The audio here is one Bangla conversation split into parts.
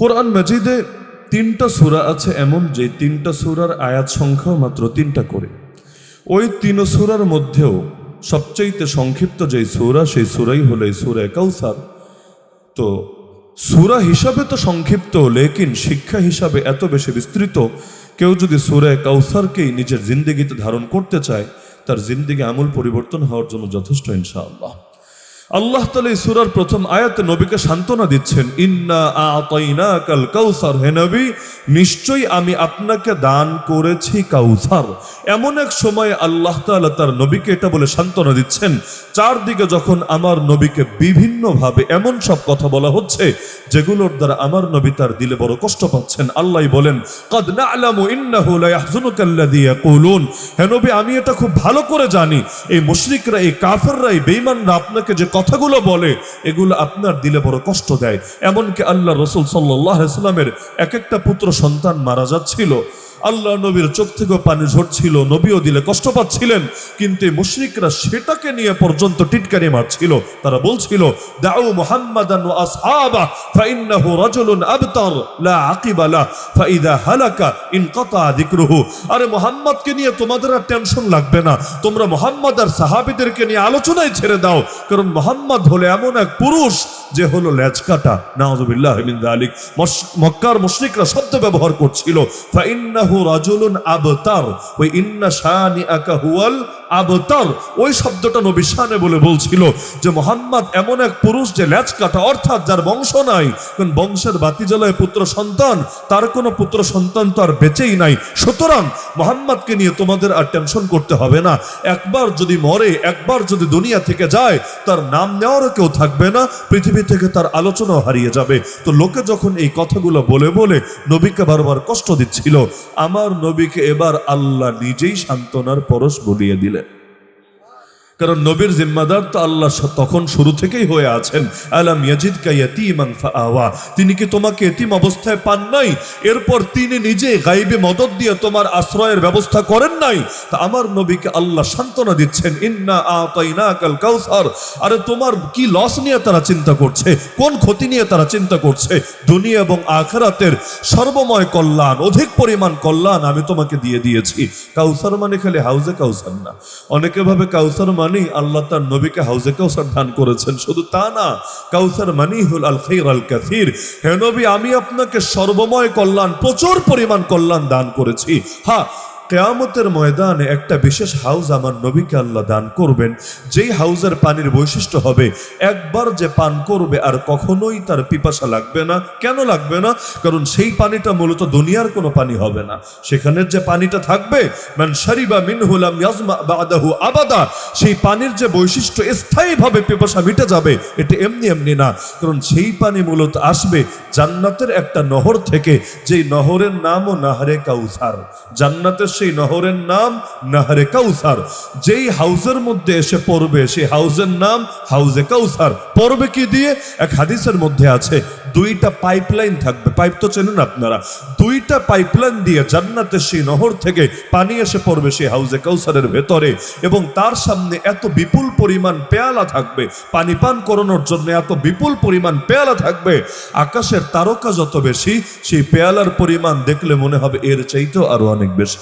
কোরআন মাজিদে 3টা সূরা আছে এমন যে 3টা সূরার আয়াত সংখ্যা মাত্র 3টা করে। ওই 3 সূরার মধ্যেও সবচাইতে সংক্ষিপ্ত যেই সূরা সেই সূরাই হলো এই সূরা কাউসার। তো সূরা হিসাবে তো সংক্ষিপ্ত, লেকিন শিক্ষা হিসাবে এত বেশি বিস্তৃত। কেউ যদি সূরা কাউসারকেই নিজের জিন্দেগিতে ধারণ করতে চায়, তার জিন্দেগি আমূল পরিবর্তন হওয়ার জন্য যথেষ্ট ইনশাআল্লাহ। আল্লাহ তাআলা এই সূরার প্রথম আয়াতে নবীকে সান্ত্বনা দিচ্ছেন, ইন্না আ'তাইনাকাল কাউসার, হে নবী নিশ্চয়ই আমি আপনাকে দান করেছি কাউসার। এমন এক সময় আল্লাহ তাআলা তার নবীকে এটা বলে সান্ত্বনা দিচ্ছেন, চারদিকে যখন আমার নবীকে বিভিন্নভাবে এমন সব কথা বলা হচ্ছে যেগুলোর দ্বারা আমার নবী তার দিলে বড় কষ্ট পাচ্ছেন, আল্লাহ বলেন, ক্বাদ না'লামু ইন্নাহু লা ইয়াহযুনুকাল্লাযী ইয়াকুলুন, হে নবী আমি এটা খুব ভালো করে জানি এই মুশরিকরা, এই কাফেররা, এই বেঈমানরা আপনাকে যে কথাগুলো বলে এগুলো আপনার দিলে বড় কষ্ট দেয়। এমনকি আল্লাহ রাসূল সাল্লাল্লাহু আলাইহি ওয়াসাল্লামের এক একটা পুত্র সন্তান মারা যাচ্ছিল, আল্লাহ নবীর চোখ থেকে পানি ঝরছিল, নবীও দিলে কষ্ট পাচ্ছিলেন, কিন্তু মুশরিকরা সেটাকে নিয়ে পর্যন্ত টিটকারি মারছিল। তারা বলছিল, দাউ মুহাম্মাদান ওয়া আসহাবা ফাইন্নাহু রাজুলুন আবতার লা আকিবা লা ফাইদা হালাকা ইনকাতা যিকরুহু। আরে মুহাম্মদকে নিয়ে তোমাদের আর টেনশন লাগবে না, তোমরা মুহাম্মদ আর সাহাবীদেরকে নিয়ে আলোচনায় ছেড়ে দাও, কারণ মুহাম্মদ হলো এমন এক পুরুষ যে হলো লেজ কাটা। নাউযুবিল্লাহি মিন যালিক। মক্কার মুশরিকরা শব্দ ব্যবহার করছিল, ফাইন্নাহু রাজুলুন আবতার, ওই ইন্না শানিআকা হুয়াল আবতার, ওই শব্দটা নবী শানে বলে বলছিল যে মুহাম্মদ এমন এক পুরুষ যে লেজ কাটা, অর্থাৎ যার বংশ নাই, কোন বংশের বাতি জ্বলায় পুত্র সন্তান, তার কোনো পুত্র সন্তান তো আর বেঁচেই নাই। সুতরাং মুহাম্মদকে নিয়ে তোমাদের আর টেনশন করতে হবে না, একবার যদি মরে, একবার যদি দুনিয়া থেকে যায়, তার নাম নেওয়ারও কেউ থাকবে না, পৃথিবী থেকে তার আলোচনাও হারিয়ে যাবে। তো লোকে যখন এই কথাগুলো বলে বলে নবীকে বারবার কষ্ট দিচ্ছিল, আমার নবীকে এবার আল্লাহ নিজেই সান্ত্বনার পরশ বলিয়ে দিলেন। কারণ নবীর জিম্মাদার তো আল্লাহ তখন শুরু থেকেই হয়ে আছেন। আলাম ইয়াজিদকা ইয়াতীমান ফাআওয়া, তিনি কি তোমাকে এতিম অবস্থায় পান নাই? এরপর তিনি নিজে গায়বে মদদ দিয়ে তোমার আশ্রয়ের ব্যবস্থা করেন নাই? তা আমার নবীকে আল্লাহ সান্ত্বনা দিচ্ছেন, ইন্না আ'তাইনাকাল কাউসার। আরে তোমার কি লস নিয়ে তারা চিন্তা করছে, কোন ক্ষতি নিয়ে তারা চিন্তা করছে? দুনিয়া এবং আখিরাতের সর্বময় কল্যাণ, অধিক পরিমাণ কল্যাণ আমি তোমাকে দিয়ে দিয়েছি। কাউসার মানে খালি হাউজে কাউসার না। অনেকে ভাবে কাউসার মানে আল্লাহ তার নবীকে হাউজে কাউসার দান করেছেন, শুধু তা না, কাউসার মানি হল আল খাইর আল কাসীর। হে নবী আমি আপনাকে সর্বময় কল্যাণ, প্রচুর পরিমাণ কল্যাণ দান করেছি। হ্যাঁ, কিয়ামতের ময়দানে একটা বিশেষ হাউজ আমার নবীকে আল্লাহ দান করবেন, যেই হাউজের পানির বৈশিষ্ট্য হবে একবার যে পান করবে আর কখনোই তার পিপাসা লাগবে না। কেন লাগবে না? কারণ সেই পানিটা মূলত দুনিয়ার কোনো পানি হবে না। সেখানের যে পানিটা থাকবে, মান শারিবা মিনহু লাম ইয়াজমা বাদাহু আবাদা, সেই পানির যে বৈশিষ্ট্য স্থায়ীভাবে পিপাসা মিটে যাবে, এটা এমনি এমনি না। কারণ সেই পানি মূলত আসবে জান্নাতের একটা নহর থেকে, যেই নহরের নামও নাহরে কাউসার। জান্নাতের সেই নহরের নাম নাহরে কাউসার। যেই হাউজের মধ্যে এসে পড়বে সেই হাউজের নাম হাউজে কাউসার। পড়বে কি দিয়ে? এক হাদিসের মধ্যে আছে, 2টা পাইপলাইন থাকবে। পাইপ তো চেনেন আপনারা, 2টা পাইপলাইন দিয়ে জান্নাতের সেই নহর থেকে পানি এসে পড়বে সেই হাউজে কাউসারের ভেতরে, এবং তার সামনে এত বিপুল পরিমাণ পেয়ালা থাকবে, পানি পান করানোর জন্য এত বিপুল পরিমাণ পেয়ালা থাকবে, আকাশের তারকা যত বেশি, সেই পেয়ালার পরিমাণ দেখলে মনে হবে এর চাইতেও আরো অনেক বেশি।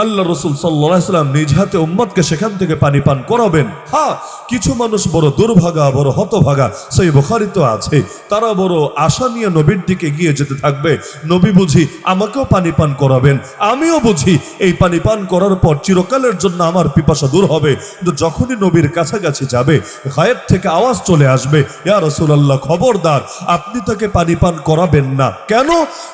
আল্লাহ রাসূল সাল্লাল্লাহু আলাইহি ওয়াসাল্লাম নিজ হাতে উম্মতকে সেখান থেকে পানি পান করাবেন। হ্যাঁ, কিছু মানুষ বড় দুর্ভাগা, বড় হতভাগা, সেই বুখারীতে আছে, তারা বড় আশা নিয়ে নবীর দিকে গিয়ে যেতে থাকবে, নবী বুঝি আমাকেও পানি পান করাবেন, আমিও বুঝি এই পানি পান করার পর চিরকালের জন্য আমার পিপাসা দূর হবে। কিন্তু যখনই নবীর কাছাকাছি যাবে, গায়েব থেকে আওয়াজ চলে আসবে, ইয়া রাসূলুল্লাহ খবরদার, আপনি তাকে পানি পান করাবেন না। কেন?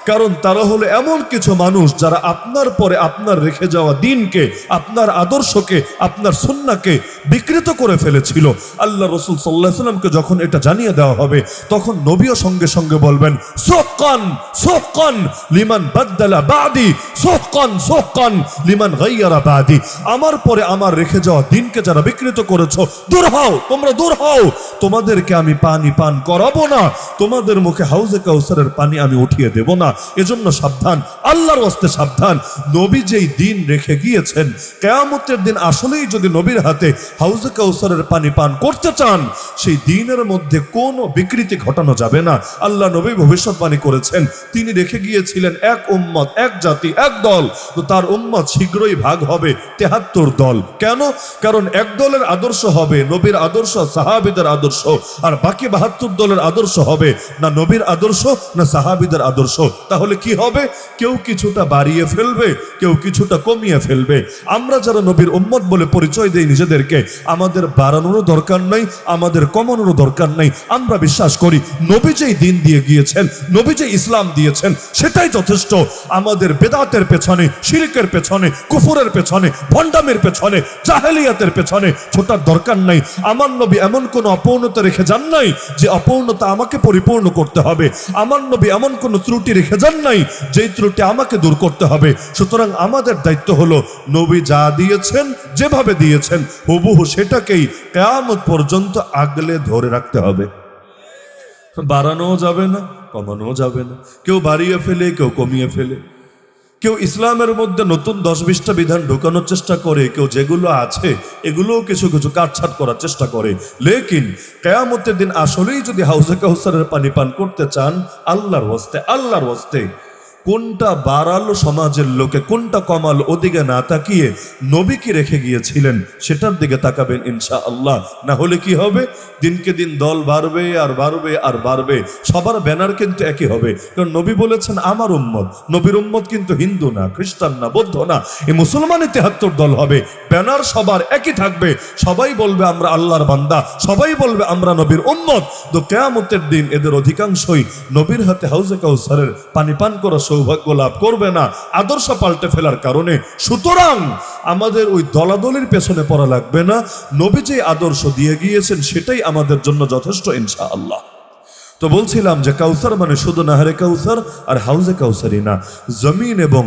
কারণ তারা হলো এমন কিছু মানুষ যারা আপনার পরে আপনার রেখে যাওয়া দিনকে, আপনার আদর্শকে, আপনার সুন্নাহকে বিকৃত করে ফেলেছিল। আল্লাহ রাসূল সাল্লাল্লাহু আলাইহি ওয়াসাল্লামকে যখন এটা জানিয়ে দেওয়া হবে, তখন নবীও সঙ্গে সঙ্গে বলবেন, সুহকান সুহকান লিমান বাদদালা বাদি, সুহকান সুহকান লিমান গায়্যারা বাদি। আমার পরে আমার রেখে যাওয়া দিনকে যারা বিকৃত করেছো, দূর হও, তোমরা দূর হও, তোমাদেরকে আমি পানি পান করাবো না, তোমাদের মুখে হাউজে কাউসারের পানি আমি উঠিয়ে দেব না। এজন্য সাবধান। আল্লাহর ওয়াস্তে সাবধান। নবী যেই দিন রেখে গিয়েছেন, কিয়ামতের দিন আসলেই যদি নবীর হাতে হাউজে কাউসারের পানি পান করতে চান, সেই দিনের মধ্যে কোনো বিকৃতি ঘটানো যাবে না। আল্লাহ নবী ভবিষ্যৎবাণী করেছেন, তিনি রেখে গিয়েছিলেন এক উম্মত, এক জাতি, এক দল, তো তার উম্মত শীঘ্রই ভাগ হবে 73 দল। কেন? কারণ এক দলের আদর্শ হবে নবীর আদর্শ, সাহাবীদের আদর্শ, আর বাকি 72 দলের আদর্শ হবে না নবীর আদর্শ না সাহাবীদের আদর্শ। তাহলে কি হবে? কেউ কিছুটা বাড়িয়ে ফেলবে, কেউ কিছুটা কমিয়ে ফেলবে। আমরা যারা নবীর উম্মত বলে পরিচয় দেই নিজেদেরকে, আমাদের বাড়ানোরও দরকার নাই, আমাদের কমানোরও দরকার নাই। আমরা বিশ্বাস করি নবী যেই দিন দিয়ে গিয়েছেন, নবী যে ইসলাম দিয়েছেন, সেটাই যথেষ্ট। আমাদের বেদাতের পেছনে, শিরকের পেছনে, কুফরের পেছনে, ভণ্ডামের পেছনে, জাহেলিয়াতের পেছনে ছোটার দরকার নাই। আমার নবী এমন কোন অপূর্ণতা রেখে যান নাই যে অপূর্ণতা আমাকে পরিপূর্ণ করতে হবে। আমার নবী এমন কোন ত্রুটি রেখে যান নাই যেই ত্রুটি আমাকে দূর করতে হবে। সুতরাং আমাদের দায়িত্ব হলো নবী যা দিয়েছেন, যেভাবে দিয়েছেন, হুবহু সেটাকেই কিয়ামত পর্যন্ত আগলে ধরে রাখতে হবে। বাড়ানোও যাবে না, কমানোও যাবে না। কেউ বাড়িয়ে ফেলে, কেউ কমিয়ে ফেলে, কেউ ইসলামের মধ্যে নতুন 10-20টা বিধান ঢোকানোর চেষ্টা করে, কেউ যেগুলো আছে এগুলোও কিছু কিছু কাটছাট করার চেষ্টা করে। লেকিন কিয়ামতের দিন আসলেই যদি হাউজে কাউসারের পানি পান করতে চান, আল্লাহর ওয়াস্তে কোনটা বাড়ালো সমাজের লোকে, কোনটা কমালো, ওদিকে না তাকিয়ে নবী কি রেখে গিয়েছিলেন সেটার দিকে তাকাবেন ইনশাআল্লাহ। না হলে কি হবে? দিনকে দিন দল বাড়বে আর বাড়বে আর বাড়বে। সবার ব্যানার কিন্তু একই হবে, কারণ নবী বলেছেন আমার উম্মত। নবীর উম্মত কিন্তু হিন্দু না, খ্রিস্টান না, বৌদ্ধ না, এই মুসলমানের 73 দল হবে। ব্যানার সবার একই থাকবে, সবাই বলবে আমরা আল্লাহর বান্দা, সবাই বলবে আমরা নবীর উম্মত। তো কিয়ামতের দিন এদের অধিকাংশই নবীর হাতে হাউজে কাউসারের পানি পান করা সৌভাগ্য লাভ করবে না, আদর্শ পাল্টে ফেলার কারণে। সুতরাং আমাদের ওই দলাদলির পেছনে পড়া লাগবে না। নবী যে আদর্শ দিয়ে গিয়েছেন সেটাই আমাদের জন্য যথেষ্ট ইনশাআল্লাহ। তো বলছিলাম যে কাউসার মানে শুধু নাহরে কাউসার আর হাউজে কাউসারই না, জমিন এবং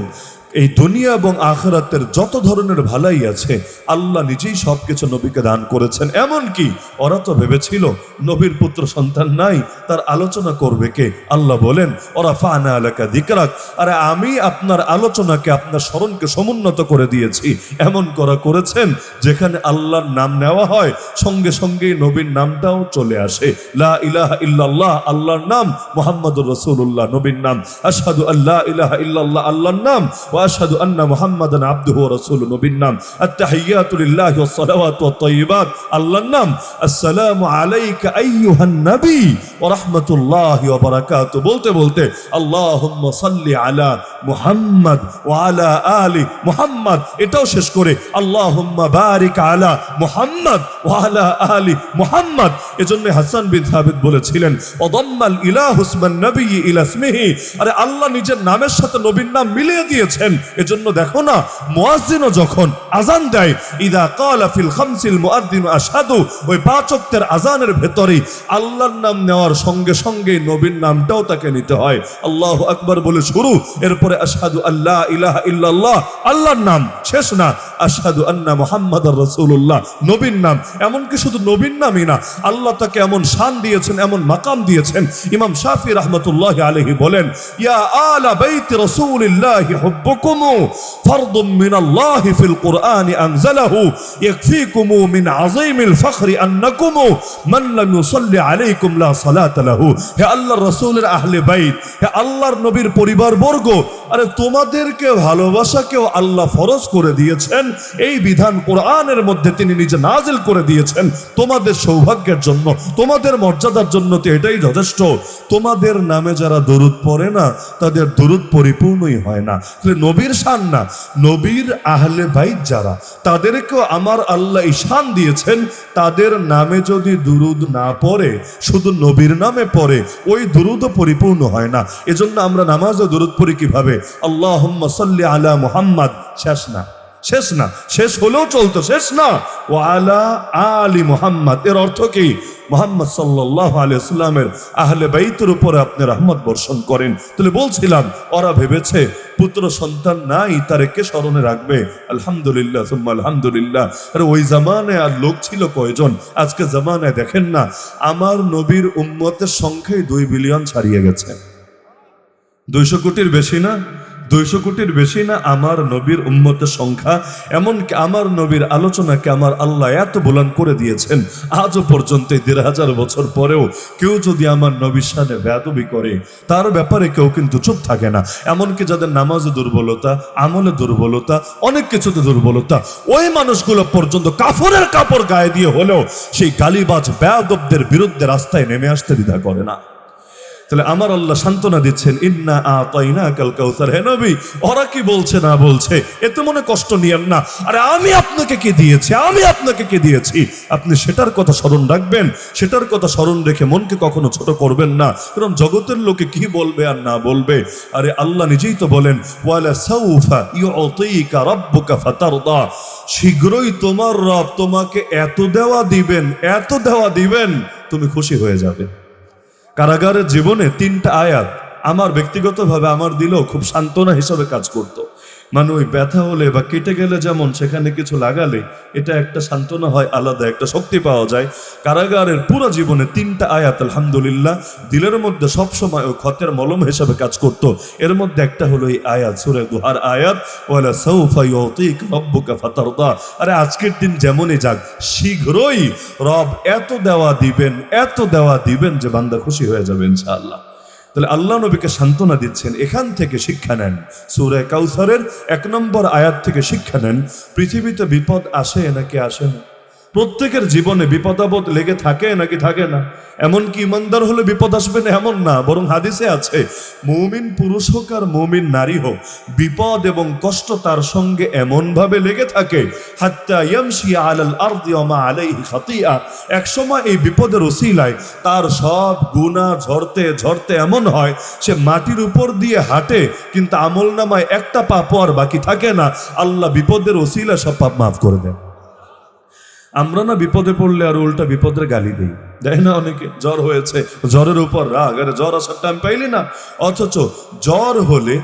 এই দুনিয়া এবং আখিরাতের যত ধরনের ভালাই আছে আল্লাহ নিজেই সবকিছু নবীকে দান করেছেন। এমন কি ওরা তো ভেবেছিল নবীর পুত্র সন্তান নাই, তার আলোচনা করবে কে? আল্লাহ বলেন ওরা ফানা আলাকা যিকরাক, আরে আমি আপনার আলোচনাকে, আপনার স্মরণকে সমুন্নত করে দিয়েছি। এমন করেছেন যেখানে আল্লাহর নাম নেওয়া হয় সঙ্গে সঙ্গেই নবীর নামটাও চলে আসে। লা ইলাহা ইল্লাল্লাহ আল্লাহর নাম, মুহাম্মাদুর রাসূলুল্লাহ নবীর নাম, আশহাদু আল্লা ইলাহা ইল্লাল্লাহ আল্লাহর নাম, আশহাদু আন্না মুহাম্মাদান আবদুহু ওয়া রাসূলুহু নবীর নাম, আত-তাহিয়াতু লিল্লাহি ওয়াস সালাওয়াতু ওয়াত তাইয়্যিবাত আল্লাহর নাম, আসসালামু আলাইকা আইয়ুহান নবী ওয়া রাহমাতুল্লাহি ওয়া বারাকাতুহু। বলতে বলতে আল্লাহুম্মা সাল্লি আলা মুহাম্মাদ ওয়া আলা আলি মুহাম্মাদ এটাও শেষ করে আল্লাহুম্মা বারিক আলা মুহাম্মাদ ওয়া আলা আলি মুহাম্মাদ। এজন্য হাসান বিন সাবিত বলেছিলেন ওয়াদাম্মাল ইলাহু ইসমান নবী ইলা ইসমিহি, আরে আল্লাহ নিজের নামের সাথে নবীর নাম মিলিয়ে দিয়েছেন। এজন্য দেখো না মুয়াজ্জিনও যখন আযান দেয়, ইদা ক্বালা ফিল খামসিল মুয়াজ্জিনু আশহাদু, ওই 5 ওয়াক্তের আযানের ভেতরেই আল্লাহর নাম নেওয়ার সঙ্গে সঙ্গে নবীর নামটাও তাকে নিতে হয়। আল্লাহু আকবার বলে শুরু, এরপরে আশহাদু আল্লা ইলাহা ইল্লাল্লাহ আল্লাহর নাম, শেষ না আশহাদু আন্না মুহাম্মাদার রাসূলুল্লাহ নবীর নাম। এমনকি শুধু নবীর নামই না, আল্লাহ তাকে এমন শান দিয়েছেন, এমন মাকাম দিয়েছেন। ইমাম শাফি রাহমাতুল্লাহি আলাইহি বলেন ইয়া আলা বাইত রাসূলিল্লাহি হুব্বুকুম ফারদুম মিনাল্লাহি ফিল কুরআনি আনজালাহু ইয়াকফিকুম মিন আযীমিল ফখরি আন্নাকুম মান লাম ইউসাল্লি আলাইকুম লা সালাতা লাহু। হে আল্লাহর রাসূলের আহলে বাইত, হে আল্লাহর নবীর পরিবার বর্গ, আরে তোমাদেরকে ভালোবাসাকেও আল্লাহ ফরজ করে দিয়েছেন। এই বিধান কোরআনের মধ্যে তিনি নিজে নাজিল করে দিয়েছেন তোমাদের সৌভাগ্যের জন্য, তোমাদের মর্যাদার জন্য। তো এটাই যথেষ্ট। তোমাদের নামে যারা দরুদ পড়ে না তাদের দরুদ পরিপূর্ণই হয় না। নবীর শান না, নবীর আহলে বাইত যারা, তাদেরকেও আমার আল্লাহ ঈশান দিয়েছেন। তাদের নামে যদি দুরুদ না পড়ে, শুধু নবীর নামে পড়ে, ওই দুরুদও পরিপূর্ণ হয় না। এজন্য আমরা নামাজে দুরুদ পড়ি কিভাবে? আল্লাহুম্মা সাল্লি আলা মুহাম্মাদ, শেষ না, শেষ হলেও চলতো, শেষ না, ও আলা আলি মুহাম্মাদ। এর অর্থ কি? মুহাম্মদ সাল্লাল্লাহু আলাইহি ওয়াসাল্লামের আহলে বাইতের উপরে আপনি রহমত বর্ষণ করেন। তাহলে বলছিলাম ওরা ভেবেছে পুত্র সন্তান নাই, তারে কে স্মরণে রাখবে? আলহামদুলিল্লাহ সুম্মা আলহামদুলিল্লাহ। আরে ওই জামানায় আর লোক ছিল কয়জন? আজকে জামানায় দেখেন না, আমার নবীর উম্মতের সংখ্যাই 2 বিলিয়ন ছাড়িয়ে গেছে। 200 কোটির বেশি না, 200 কোটির বেশি না আমার নবীর উম্মতের সংখ্যা, এমনকি আমার নবীর আলোচনাকে আমার আল্লাহ এত বুলন্দ করে দিয়েছেন, আজও পর্যন্ত 1500 বছর পরেও কেউ যদি আমার নবীর সাথে বেয়াদবি করে তার ব্যাপারে কেউ কিন্তু চুপ থাকে না। এমনকি যাদের নামাজে দুর্বলতা, আমলে দুর্বলতা, অনেক কিছুতে দুর্বলতা, ওই মানুষগুলো পর্যন্ত কাফনের কাপড় গায়ে দিয়ে হলেও সেই গালিবাজ বেয়াদবদের বিরুদ্ধে রাস্তায় নেমে আসতে দ্বিধা করে না। তাহলে আমার আল্লাহ সান্ত্বনা দিচ্ছেন, ইন্না আতাইনাকাল কাউসার। হে নবী, ওরা কি বলছে না বলছে এতে মনে কষ্ট নিয়েন না। আরে আমি আপনাকে কি দিয়েছি, আমি আপনাকে কি দিয়েছি, আপনি সেটার কথা স্মরণ রাখবেন। সেটার কথা স্মরণ রেখে মনকে কখনো ছোট করবেন না, কারণ জগতের লোকে কি বলবে আর না বলবে। আরে আল্লাহ নিজেই তো বলেন, ওয়ালা সাউফা ইউতিকা রাব্বুকা ফাতারদা, শীঘ্রই তোমার রব তোমাকে এত দেওয়া দিবেন, এত দেওয়া দিবেন তুমি খুশি হয়ে যাবে। কারাগারের জীবনে 3টা আয়াত আমার ব্যক্তিগতভাবে আমার দিলেও খুব সান্ত্বনা হিসাবে কাজ করত। মানে ওই ব্যথা হলে বা কেটে গেলে যেমন সেখানে কিছু লাগালে এটা একটা সান্ত্বনা হয়, আলাদা একটা শক্তি পাওয়া যায়। কারাগারের পুরো জীবনে 3টা আয়াত আলহামদুলিল্লাহ দিলের মধ্যে সবসময় ওই ক্ষতের মলম হিসাবে কাজ করত। এর মধ্যে একটা হলো এই আয়াত, সূরা দুহার আয়াত, ওয়ালা সাউফা ইউতিকা রাব্বুকা ফাতারদা। আরে আজকের দিন যেমনই যাক, শীঘ্রই রব এত দেওয়া দিবেন, এত দেওয়া দিবেন যে বান্দা খুশি হয়ে যাবে ইনশাআল্লাহ। তাহলে আল্লাহ নবীকে সান্ত্বনা দিচ্ছেন, এখান থেকে শিক্ষা নেন। সূরা কাউসারের 1 নম্বর আয়াত থেকে শিক্ষা নেন, পৃথিবীতে বিপদ আসে নাকি আসে না? প্রত্যেকের জীবনে বিপদাপদ লেগে থাকে নাকি থাকে না? এমনকি ইমানদার হলে বিপদ আসবে না এমন না, বরং হাদিসে আছে মুমিন পুরুষ হোক আর মুমিন নারী হোক, বিপদ এবং কষ্ট তার সঙ্গে এমন ভাবে লেগে থাকে, হাত্তা ইয়ামশি আলাল আরদি ওয়া মা আলাইহি খাতিয়া, এক সময় এই বিপদের ওসিলায় তার সব গুনাহ ঝরতে ঝরতে এমন হয় সে মাটির উপর দিয়ে হাঁটে, কিন্তু আমলনামায় একটা পাপও আর বাকি থাকে না। আল্লাহ বিপদের ওসিলা সব পাপ মাফ করে দেন। আমরা না বিপদে পড়লে আর উল্টা বিপদের গালি দিই, দেয় না অনেকে? জ্বর হয়েছে, জ্বরের উপর রাগ, আরে জ্বর আসার টাইম পাইলি না। অথচ জ্বর হলে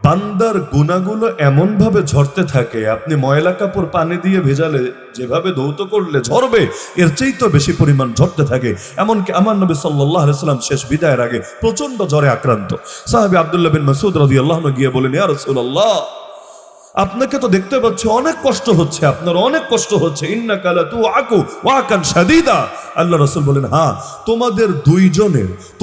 বান্দার গুনাহগুলো এমন ভাবে ঝরতে থাকে, আপনি ময়লা কাপড় পানি দিয়ে ভেজালে যেভাবে ধৌত করলে ঝরবে, এর চেয়ে তো বেশি পরিমাণ ঝরতে থাকে। এমনকি আমার নবী সাল্লাল্লাহু আলাইহি সাল্লাম শেষ বিদায়ের আগে প্রচন্ড জ্বরে আক্রান্ত। সাহাবী আব্দুল্লাহ বিন মাসউদ রাদিয়াল্লাহু আনহু গিয়ে বলেন, ইয়া রাসূলুল্লাহ, আপনাকে তো দেখতে পাচ্ছি অনেক কষ্ট হচ্ছে, আপনার অনেক কষ্ট হচ্ছে, ইন্নাকা লা তুআকু ওয়াকান শাদীদা। আল্লাহ রাসূল বলেন, হ্যাঁ,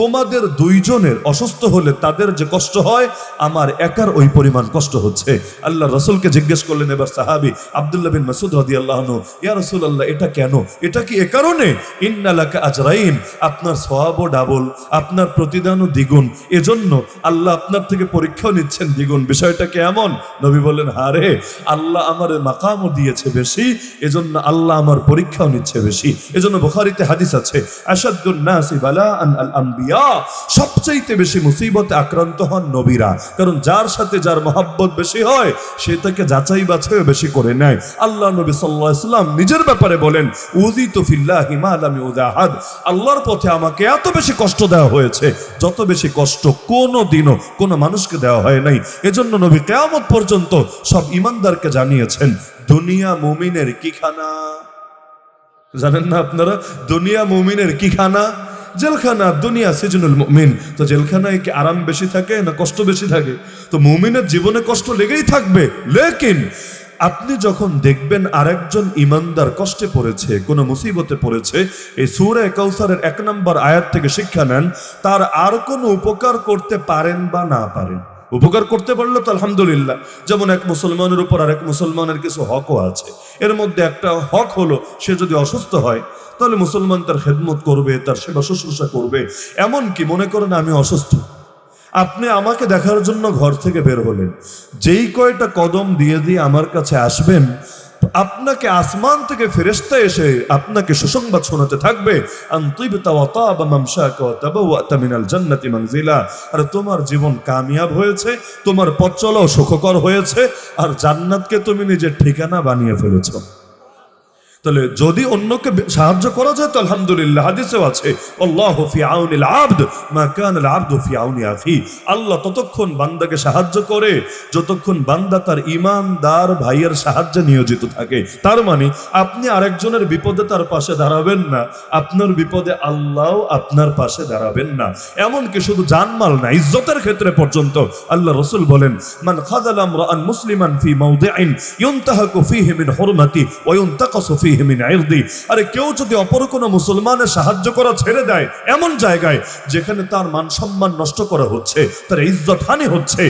তোমাদের দুইজনের অসুস্থ হলে তাদের যে কষ্ট হয় আমার একার ওই পরিমাণ কষ্ট হচ্ছে। আল্লাহ রাসূলকে জিজ্ঞেস করলেন এবার সাহাবী আব্দুল্লাহ বিন মাসউদ রাদিয়াল্লাহু আনহু, ইয়া রাসূলুল্লাহ, এটা কেন? এটা কি এ কারণে? ইন্না লাকা আজরাইন, আপনার সওয়াবও ডাবল, আপনার প্রতিদানও দ্বিগুণ, এজন্য আল্লাহ আপনার থেকে পরীক্ষাও নিচ্ছেন দ্বিগুণ। বিষয়টা কি এমন? নবী বললেন, আরে আল্লাহ আমার মাকামও দিয়েছে বেশি, এজন্য আল্লাহ আমার পরীক্ষাও নিচ্ছে বেশি। এজন্য বুখারীতে হাদিস আছে, আশাদ্দুন নাসি বালাআন আল আম্বিয়া, সবচেয়ে বেশি মুসিবতে আক্রান্ত হন নবীরা, কারণ যার সাথে যার মহব্বত বেশি হয় সে তাকে যাচাই বাছাই বেশি করে নেয়। আল্লাহ নবী সাল্লাল্লাহু আলাইহি ওয়াসাল্লাম নিজের ব্যাপারে বলেন, উযিতু ফিল্লাহি মা লাম ইউযাহাদ, আল্লাহর পথে আমাকে এত বেশি কষ্ট দেওয়া হয়েছে যত বেশি কষ্ট কোনো দিনও কোনো মানুষকে দেওয়া হয় নাই। এজন্য নবী কিয়ামত পর্যন্ত সব ঈমানদারকে জানিয়েছেন, দুনিয়া মুমিনের কি খানা? জানেন না আপনারা দুনিয়া মুমিনের কি খানা? জেলখানা। দুনিয়া সিজনুল মুমিন। তো জেলখানায় কি আরাম বেশি থাকে না কষ্ট বেশি থাকে? তো মুমিনের জীবনে কষ্ট লেগেই থাকবে, লেকিন আপনি যখন দেখবেন আরেকজন ইমানদার কষ্টে পড়েছে, কোনো মুসিবতে পড়েছে, এই সূরা কাউসারের 1 নম্বর আয়াত থেকে শিক্ষা নেন, তার আর কোনো উপকার করতে পারেন বা না পারেন, উপকার করতে পারলে তো আলহামদুলিল্লাহ। যেমন এক মুসলমানের উপর আরেক মুসলমানের কিছু হকও আছে, এর মধ্যে একটা হক হলো সে যদি অসুস্থ হয় তাহলে মুসলমান তার খেদমত করবে, তার সেবা শুশ্রূষা করবে। এমনকি মনে করেন আমি অসুস্থ, আপনি আমাকে দেখার জন্য ঘর থেকে বের হলেন, যেই কয়টা কদম দিয়ে দিয়ে আমার কাছে আসবেন, আপনাকে আসমান থেকে ফেরেশতা এসে আপনাকে সুসংবাদ শোনাতে থাকবে, আনতিবতা ওয়া তাবা মামশাকা ওয়া তাবাওয়াতা মিনাল জান্নাতি মানজিলা, আর তোমার জীবন কামিয়াব হয়েছে, তোমার পথ চলাও সুখকর হয়েছে, আর জান্নাতকে তুমি নিজের ঠিকানা বানিয়ে ফেলেছো। তাহলে যদি অন্যকে সাহায্য করা যায় তো আলহামদুলিল্লাহ, হাদিসেও আছে আল্লাহু ফি আউনিল আবদ মা কানাল আবদু ফি আউনি আখি। আল্লাহ ততক্ষণ বান্দাকে সাহায্য করে যতক্ষণ বান্দা তার ঈমানদার ভাইয়ের সাহায্যে নিয়োজিত থাকে। তার মানে আপনি আরেকজনের বিপদে তার পাশে দাঁড়াবেন না, আপনার বিপদে আল্লাহ আপনার পাশে দাঁড়াবেন না। এমনকি শুধু জানমাল না, ইজ্জতের ক্ষেত্রে পর্যন্ত আল্লাহ রাসূল বলেন মান খাযালা আমরান মুসলিমান ফি মাওদিইন ইউনতাহাকু ফীহি মিন হুরমাতি ওয়া ইউনতাকাসু ফীহি মিন ইরদি। আরে কেউ যদি অপর কোনো মুসলমানের সাহায্য করা ছেড়ে দেয় এমন জায়গায় যেখানে তার মান সম্মান নষ্ট করা হচ্ছে, তার ইজ্জত হানি হচ্ছে,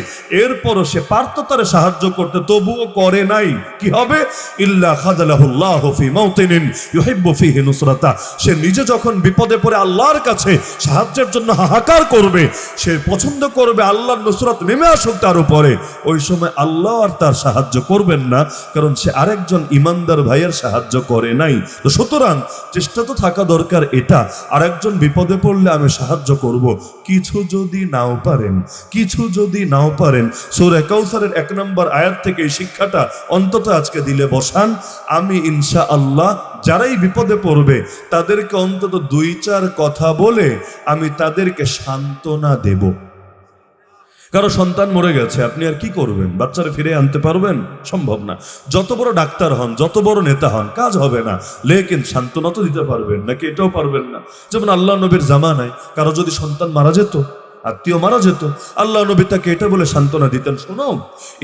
এরপরও সে পারত তার সাহায্য করতে, তবুও করে নাই, কি হবে? ইল্লা খাযালাহুল্লাহু ফি মাওতিনিন ইউহিব্বু ফীহি নুসরাতা। সে নিজে যখন বিপদে পড়ে আল্লাহর কাছে সাহায্যের জন্য হাহাকার করবে, সে পছন্দ করবে আল্লাহর নুসরত নেমে আসুক তার উপরে, ওই সময় আল্লাহ আর তার সাহায্য করবেন না, কারণ সে আরেকজন ইমানদার ভাইয়ের সাহায্য করে নাই। তো সুতরাং চেষ্টা তো থাকা দরকার এটা, আরেকজন বিপদে পড়লে আমি সাহায্য করব। কিছু যদি নাও পারেন, কিছু যদি নাও পারেন, সূরা কাউসারের 1 নম্বর আয়াত থেকে এই শিক্ষাটা অন্তত আজকে দিলে বসান। আমি ইনশাআল্লাহ যারাই বিপদে পড়বে তাদেরকে অন্তত 2-4 কথা বলে আমি তাদেরকে সান্ত্বনা দেব। কারো সন্তান মরে গেছে, আপনি আর কি করবেন? বাচ্চারা ফিরে আনতে পারবেন? সম্ভব না। যত বড় ডাক্তার হন, যত বড় নেতা হন, কাজ হবে না। লেকিন সান্ত্বনা তো দিতে পারবেন নাকি? এটাও পারবেন না। যেমন আল্লাহ নবীর জামানায় কারো যদি সন্তান মারা যেত, আত্মীয় মারা যেত, আল্লাহ নবী তাকে এটা বলে সান্ত্বনা দিতেন, শোনো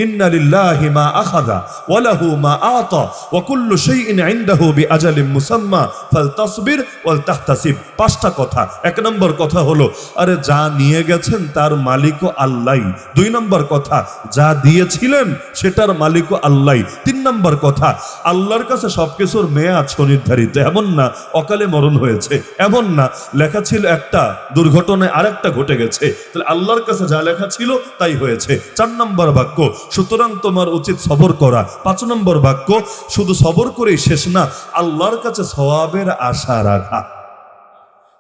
ইন্না লিল্লাহি মা আখাযা ওয়া লাহু মা আতা ওয়া কুল্লু শাইইন ইনদাহু বিআজালিন মুসাম্মা ফালতাসবির ওয়াল তাহতাসিব। 5টা কথা। 1 নম্বর কথা হলো, আরে যা নিয়ে গেছেন তার মালিকও আল্লাহ। 2 নম্বর কথা, যা দিয়েছিলেন সেটার মালিকও আল্লাহ। 3 নম্বর কথা, আল্লাহর কাছে সবকিছুর মেয়াদ সুনির্ধারিত। এমন না অকালে মরণ হয়েছে, এমন না লেখা ছিল একটা, দুর্ঘটনায় আরেকটা ঘটে গেছে, তাহলে আল্লাহর কাছে যা লেখা ছিল তাই হয়েছে। 4 নম্বর বাক্য, সুতরাং তোমার উচিত সবর করা। 5 নম্বর বাক্য, শুধু সবর করেই শেষ না, আল্লাহর কাছে সওয়াবের আশা রাখা।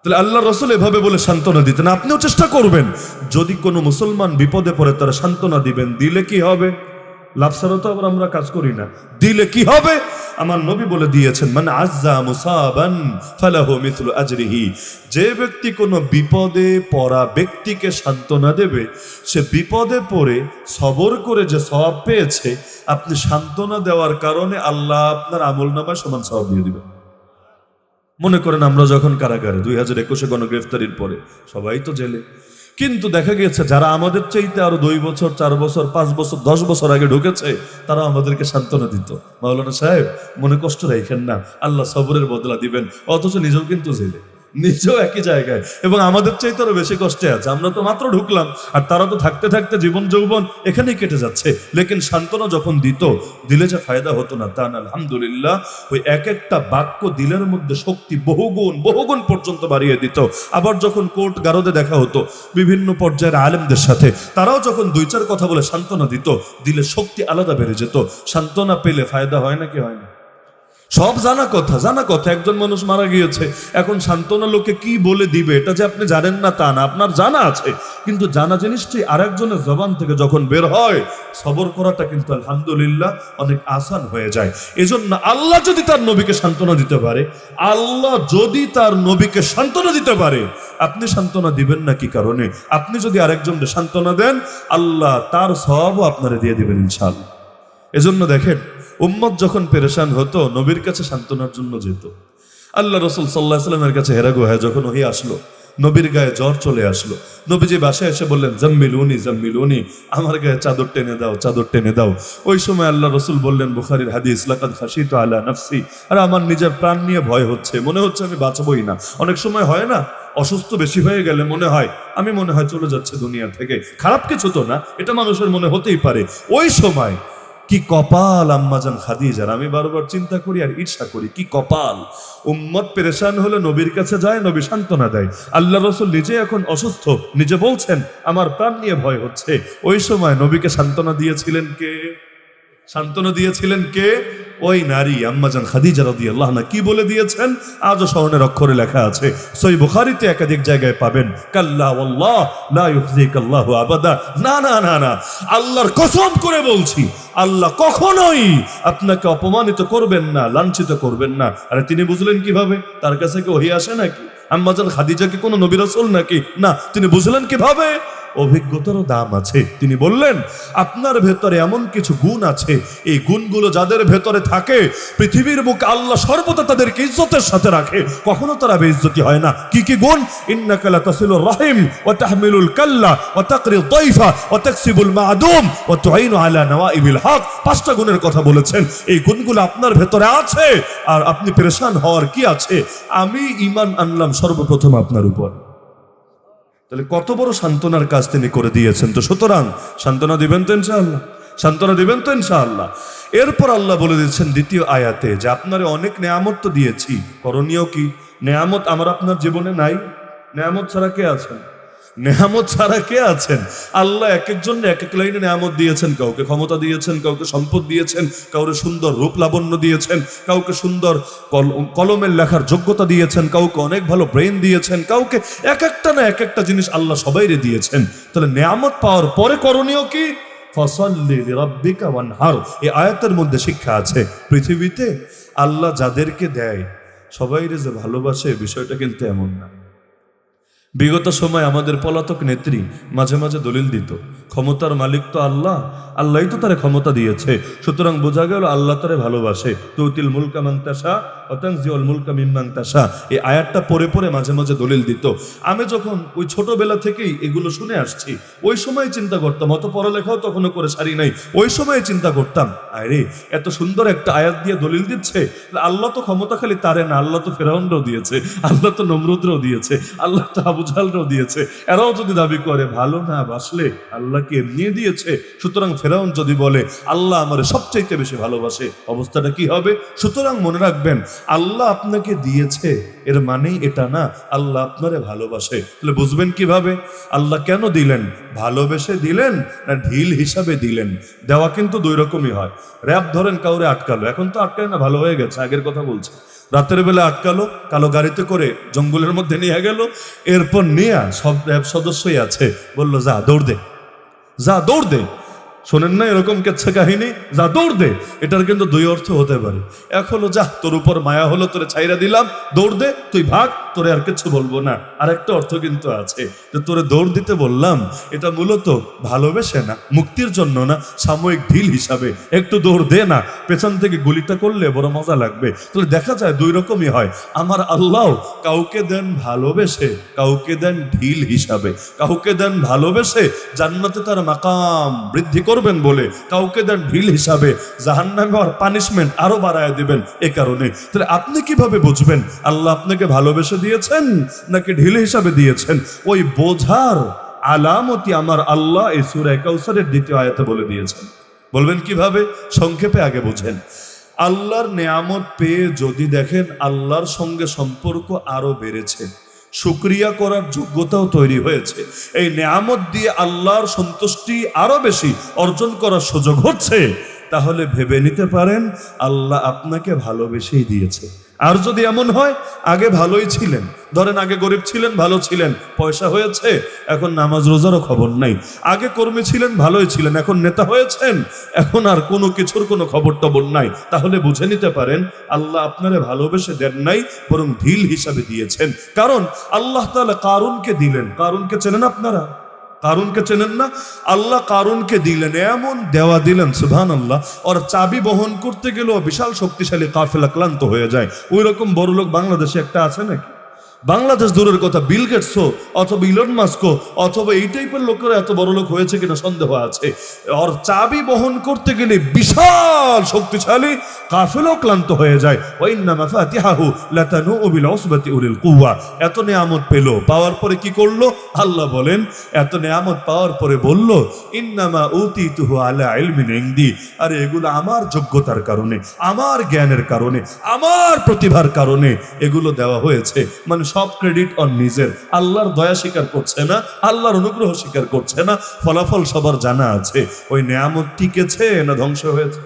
তাহলে আল্লাহ রাসূল এভাবে বলে সান্ত্বনা দিতেন, আপনিও চেষ্টা করবেন যদি কোনো মুসলমান বিপদে পড়ে তারা সান্ত্বনা দিবেন। দিলে কি হবে? লাভ ছাড়া তো আবার আমরা কাজ করি না। দিলে কি হবে? আমার নবী বলে দিয়েছেন মান আজ্জা মুসাবান ফালাহু মিথলু আজরিহি। যে ব্যক্তি কোনো বিপদে পড়া ব্যক্তিকে সান্ত্বনা দেবে, সে বিপদে পড়ে সবর করে যে সওয়াব পেয়েছে, আপনি সান্ত্বনা দেওয়ার কারণে আল্লাহ আপনার আমলনামায় সমান সওয়াব দিয়ে দিবেন। মনে করেন আমরা যখন কারাগারে 2021 গণগ্রেফতারির পরে সবাই তো জেলে, কিন্তু দেখা গেছে যারা আমাদের চাইতে আরো 2 বছর 4 বছর 5 বছর 10 বছর আগে ঢুকেছে, তারা আমাদেরকে সান্ত্বনা দিত, মাওলানা সাহেব মনে কষ্ট রাখেন না, আল্লাহ সবরের বদলা দিবেন। অথচ নিজেও কিন্তু জেলে, নিজেও একই জায়গায়, এবং আমাদের চাইতে আরো বেশি কষ্টে আছে। আমরা তো মাত্র ঢুকলাম, আর তারা তো থাকতে থাকতে জীবন যৌবন এখানেই কেটে যাচ্ছে। লেকিন সান্ত্বনা যখন দিলে যে ফায়দা হতো না তা না। আলহামদুলিল্লাহ, ওই একটা বাক্য দিলের মধ্যে শক্তি বহুগুণ পর্যন্ত বাড়িয়ে দিত। আবার যখন কোর্ট গারদে দেখা হতো বিভিন্ন পর্যায়ের আলেমদের সাথে, তারাও যখন 2-4 কথা বলে সান্ত্বনা দিত, দিলে শক্তি আলাদা বেড়ে যেত। সান্ত্বনা পেলে ফায়দা হয় নাকি হয় না? সব জানা কথা। একজন মানুষ মারা গিয়েছে, এখন সান্ত্বনা লোকে কি বলে দিবে এটা যে আপনি জানেন না তা না, আপনার জানা আছে, কিন্তু জানা জিনিসটি আরেকজনের জবান থেকে যখন বের হয়, সবর করাটা কিন্তু আলহামদুলিল্লাহ অনেক আসান হয়ে যায়। এজন্য আল্লাহ যদি তার নবীকে সান্ত্বনা দিতে পারে, আপনি সান্ত্বনা দিবেন না কি কারণে? আপনি যদি আরেকজনকে সান্ত্বনা দেন, আল্লাহ তার সওয়াবও আপনারে দিয়ে দিবেন ইনশাআল্লাহ। এজন্য দেখেন, উম্মত যখন পেরেশান হতো নবীর কাছে সান্ত্বনার জন্য যেত। আল্লাহ রাসূল সাল্লাল্লাহু আলাইহি ওয়াসাল্লামের কাছে হেরা গুহায় যখন ওহী আসলো, নবীর গায়ে জ্বর চলে আসলো, নবীজি বাসায় এসে বললেন জাম্মিলুনি, আমার গায়ে চাদর টেনে দাও। ওই সময় আল্লাহ রাসূল বললেন, বুখারীর হাদিস, লাকাদ খাশিতু আলা নাফসি, আর আমার নিজের প্রাণ নিয়ে ভয় হচ্ছে, মনে হচ্ছে আমি বাঁচবই না। অনেক সময় হয় না, অসুস্থ বেশি হয়ে গেলে মনে হয় চলে যাচ্ছে দুনিয়া থেকে। খারাপ কিছু তো না, এটা মানুষের মনে হতেই পারে। ওই সময় কি কপাল আম্মাজান খাদিজার, আমি বারবার চিন্তা করি আর ঈর্ষা করি, কি কপাল। উম্মত পেরেশান হলে নবীর কাছে যায়, নবী সান্ত্বনা দেয়। আল্লাহ রাসূল নিজে এখন অসুস্থ, নিজে বলছেন আমার প্রাণ নিয়ে ভয় হচ্ছে। ওই সময় নবীকে সান্ত্বনা দিয়েছিলেন কে? ওই নারী আম্মাজান খাদিজা রাদিয়াল্লাহু আনহা কি বলে দিয়েছেন আজও স্মরণের অক্ষরে লেখা আছে, সহিহ বুখারীতে একাধিক জায়গায় পাবেন, কাল্লা ওয়াল্লাহ লা ইউখজিকাল্লাহু আবাদা, না না না না, আল্লাহর কসম করে বলছি আল্লাহ কখনোই আপনাকে অপমানিত করবেন না, লাঞ্ছিত করবেন না। আরে তিনি বুঝলেন কিভাবে? তার কাছে কি ওহী আসে নাকি? আম্মাজান খাদিজা কি কোনো নবী রাসূল নাকি? না, তিনি বুঝলেন কিভাবে? অভিজ্ঞতারও দাম আছে। তিনি বললেন আপনার ভেতরে এমন কিছু গুণ আছে, এই গুণগুলো যাদের ভেতরে থাকে পৃথিবীর বুকে আল্লাহ সর্বদা তাদেরকে ইজ্জতের সাথে রাখে, কখনো তারা বেইজ্জতি হয় না। কি কি গুণ? ইন্নাকা লাতাসিলুর রাহিম ওয়া তাহমিলুল কাল্লা ওয়া তাকরি দাইফা ওয়া তাকসিবুল মা'দুম ওয়া তুঈনু আলা নওয়াইবিল হক। পাঁচটা গুণের কথা বলেছেন। এই গুণগুলো আপনার ভেতরে আছে আর আপনি পেরেশান হওয়ার কি আছে? আমি ঈমান আনলাম সর্বপ্রথম আপনার উপর। তাহলে কত বড় সান্ত্বনার কাজ তিনি করে দিয়েছেন। তো সুতরাং সান্ত্বনা দিবেন তো ইনশাআল্লাহ, সান্ত্বনা দিবেন তো ইনশাআল্লাহ। এরপর আল্লাহ বলে দিচ্ছেন দ্বিতীয় আয়াতে যে আপনারে অনেক নেয়ামত তো দিয়েছি, করণীয় কি? নেয়ামত আমার আপনার জীবনে নাই? নেয়ামত ছাড়া কে আছেন? নেয়ামত ছাড়া কে আছেন? আল্লাহ এক একজন এক এক লাইনে নেয়ামত দিয়েছেন। কাউকে ক্ষমতা দিয়েছেন, কাউকে সম্পদ দিয়েছেন, কাউকে সুন্দর রূপ লাবণ্য দিয়েছেন, কাউকে সুন্দর কলমের লেখার যোগ্যতা দিয়েছেন, কাউকে অনেক ভালো ব্রেন দিয়েছেন, কাউকে এক একটা না এক একটা জিনিস আল্লাহ সবাইরে দিয়েছেন। তাহলে নেয়ামত পাওয়ার পরে করণীয় কি? ফাসাল্লি লিরাব্বিকা ওয়ানহার। এই আয়াতের মধ্যে শিক্ষা আছে পৃথিবীতে আল্লাহ যাদেরকে দেয় সবাইরে যে ভালোবাসে বিষয়টা কিন্তু এমন না। বিগত সময় আমাদের পলাতক নেত্রী মাঝে মাঝে দলিল দিত ক্ষমতার মালিক তো আল্লাহ, আল্লাহই তো তারে ক্ষমতা দিয়েছে, সুতরাং বোঝা গেল আল্লাহ তারে ভালোবাসে। তুতিল মুলকা মান তাশা ওয়া তানজিউল মুলকা মিম্মান তাশা, এই আয়াতটা পড়ে পড়ে মাঝে মাঝে দলিল দিত। আমি যখন ওই ছোটবেলা থেকেই এগুলো শুনে আসছি, ওই সময় চিন্তা করতাম, অত পড়ালেখাও তখনও করে সারি নাই, ওই সময় চিন্তা করতাম আরে এত সুন্দর একটা আয়াত দিয়ে দলিল দিচ্ছে, আল্লাহ তো ক্ষমতা খালি তারে না, আল্লাহ তো ফেরাউনরাও দিয়েছে, আল্লাহ তো নমরুদরাও দিয়েছে, আল্লাহ তো আবু জাহলরাও দিয়েছে। এরাও যদি দাবি করে ভালো না বাসলে আল্লাহকে এমনি দিয়েছে, সুতরাং ফেরাউন যদি বলে আল্লাহ আমার সবচাইতে বেশি ভালোবাসে, অবস্থাটা কি হবে? সুতরাং মনে রাখবেন আল্লাহ আপনাকে দিয়েছে এর মানেই এটা না আল্লাহ আপনারে ভালোবাসে। তাহলে বুঝবেন কিভাবে আল্লাহ কেন দিলেন? ভালোবেসে দিলেন না ঢিল হিসাবে দিলেন? দেওয়া কিন্তু দুই রকমই হয়। র‍্যাব ধরেন কাউরে আটকালো, এখন তো আটকায় না, ভালো হয়ে গেছে, আগের কথা বলছে। রাতের বেলা আটকালো, কালো গাড়িতে করে জঙ্গলের মধ্যে নিয়ে গেল, এরপর নিয়ে সব র‍্যাব সদস্যই আছে, বললো যা দৌড় দে, যা দৌড় দে। শোনেন না এরকম কেচ্ছা কাহিনী, যা দৌড় দে। এটার কিন্তু দুই অর্থ হতে পারে। এক হলো যা তোর উপর মায়া হলো, তোরে ছাইরা দিলাম, দৌড় দে, তুই ভাগ, তোরে আর কিছু বলবো না। আর একটা অর্থ কিন্তু আছে যে তোরে দৌড় দিতে বললাম, এটা মূলত ভালোবেসে না, মুক্তির জন্য না, সাময়িক ঢিল হিসাবে একটু দৌড় দে না, পেছন থেকে গুলিটা করলে বড় মজা লাগবে। তাহলে দেখা যায় দুই রকমই হয়। আমার আল্লাহ কাউকে দেন ভালোবেসে, কাউকে দেন ঢিল হিসাবে। কাউকে দেন ভালোবেসে জান্নাতে তার মাকাম বৃদ্ধি করবেন বলে, কাউকে দেন ঢিল হিসাবে জাহান্নামে আর পানিশমেন্ট আরো বাড়ায় দিবেন এ কারণে। তাহলে আপনি কিভাবে বুঝবেন আল্লাহ আপনাকে ভালোবেসে দিয়েছেন নাকি ঢিল হিসাবে দিয়েছেন? ওই বোঝার আলামতি আমার আল্লাহ এই সূরা কাউসারের দ্বিতীয় আয়াতে বলে দিয়েছেন। বলবেন কিভাবে? সংক্ষেপে আগে বোঝেন। আল্লাহর নেয়ামত পেয়ে যদি দেখেন আল্লাহর সঙ্গে সম্পর্ক আরো বেড়েছে, শুকরিয়া করার যোগ্যতাও তৈরি হয়েছে, এই নেয়ামত দিয়ে আল্লাহর সন্তুষ্টি আরো বেশি অর্জন করার সুযোগ হচ্ছে, তাহলে ভেবে নিতে পারেন আল্লাহ আপনাকে ভালোবেসেই দিয়েছে। আর যদি এমন হয় আগে ভালোই ছিলেন, ধরেন আগে গরিব ছিলেন, ভালো ছিলেন, পয়সা হয়েছে, এখন নামাজ রোজারও খবর নাই, আগে কর্মী ছিলেন, ভালোই ছিলেন, এখন নেতা হয়েছেন, এখন আর কোনো কিছুর কোনো খবর টবর নাই, তাহলে বুঝে নিতে পারেন আল্লাহ আপনারে ভালোবেসে দেন নাই, বরং ঢিল হিসাবে দিয়েছেন। কারণ আল্লাহ তাআলা কারুনকে দিলেন। কারুনকে চেনেন আপনারা? কারুনকে চেনেন না? আল্লাহ কারুনকে দিলেন, এমন দেওয়া দিলেন সুবহানাল্লাহ, ওর চাবি বহন করতে গেলেও বিশাল শক্তিশালী কাফেলা ক্লান্ত হয়ে যায়। ওই রকম বড় লোক বাংলাদেশে একটা আছে নাকি? বাংলাদেশ দূরের কথা, বিল গেটসও অথবা ইলন মাস্কও অথবা এই টাইপের লোকেরা এত বড় লোক হয়েছে কিনা সন্দেহ আছে। ওর চাবি বহন করতে গেলে বিশাল শক্তিশালী কাফেলাও ক্লান্ত হয়ে যায়। ওয়াইন্না মাফাতিহাহু লাতানু বিল উসবাতি উলিল কুওয়া। এত নেয়ামত পেল, পাওয়ার পরে কি করলো? আল্লাহ বলেন এত নেয়ামত পাওয়ার পরে বলল ইন্নামা উতিতুহু আলা ইলমিন ইনদি, আরে এগুলো আমার যোগ্যতার কারণে, আমার জ্ঞানের কারণে, আমার প্রতিভার কারণে এগুলো দেওয়া হয়েছে। মানে সব ক্রেডিট অন নিজের। আল্লাহর দয়া স্বীকার করছে না, আল্লাহর অনুগ্রহ স্বীকার করছে না, ফলাফল সবার জানা আছে। ওই নেয়ামত টিকেছে না ধ্বংস হয়েছে?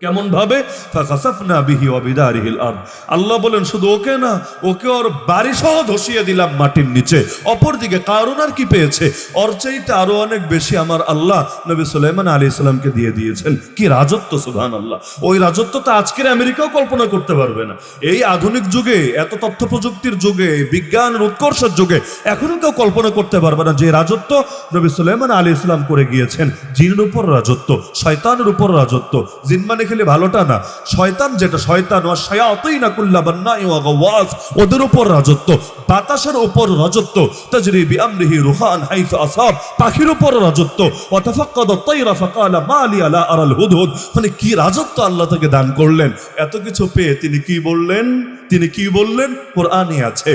কেমন ভাবে? ফাকাসাফনা বিহি ওয়া বিদারিহিল আরদ। আল্লাহ বলেন শুধু ওকে না, ওকে ওর বাড়ি সহ ধসিয়ে দিলাম মাটির নিচে। অপরদিকে কারুন আর কি পেয়েছে? ওর চাইতে আরো অনেক বেশি আমার আল্লাহ নবী সুলাইমান আলাইহিস সালামকে দিয়ে দিয়েছেন। কি রাজত্ব, সুবহানাল্লাহ! ওই রাজত্ব তো আজকের আমেরিকাও কল্পনা করতে পারবে না। এই আধুনিক যুগে, এত তথ্য প্রযুক্তির যুগে, বিজ্ঞানের উৎকর্ষের যুগে এখনো কেউ কল্পনা করতে পারবে না যে রাজত্ব নবী সুলাইমান আলাইহিস সালাম করে গিয়েছেন। জিনের উপর রাজত্ব, শয়তানের উপর রাজত্ব। জিন মানে খেলে ভালোটা না, শয়তান যেটা, শয়তান ওয়া শায়াতিন কুল্লা বান্নাই ওয়া গাওয়াস, ওদের উপর রাজত্ব। বাতাসের উপর রাজত্ব, তাজরি বিআমরিহি রুহান হাইসু আসাব, পাখির উপর রাজত্ব। ওয়া তাফাক্কাদা তায়রা ফাকালা মা লি লা আরাল হুদহুদ। মানে কি রাজত্ব আল্লাহ তাকে দান করলেন। এত কিছু পেয়ে তিনি কি বললেন? তিনি কি বললেন? কোরআনে আছে,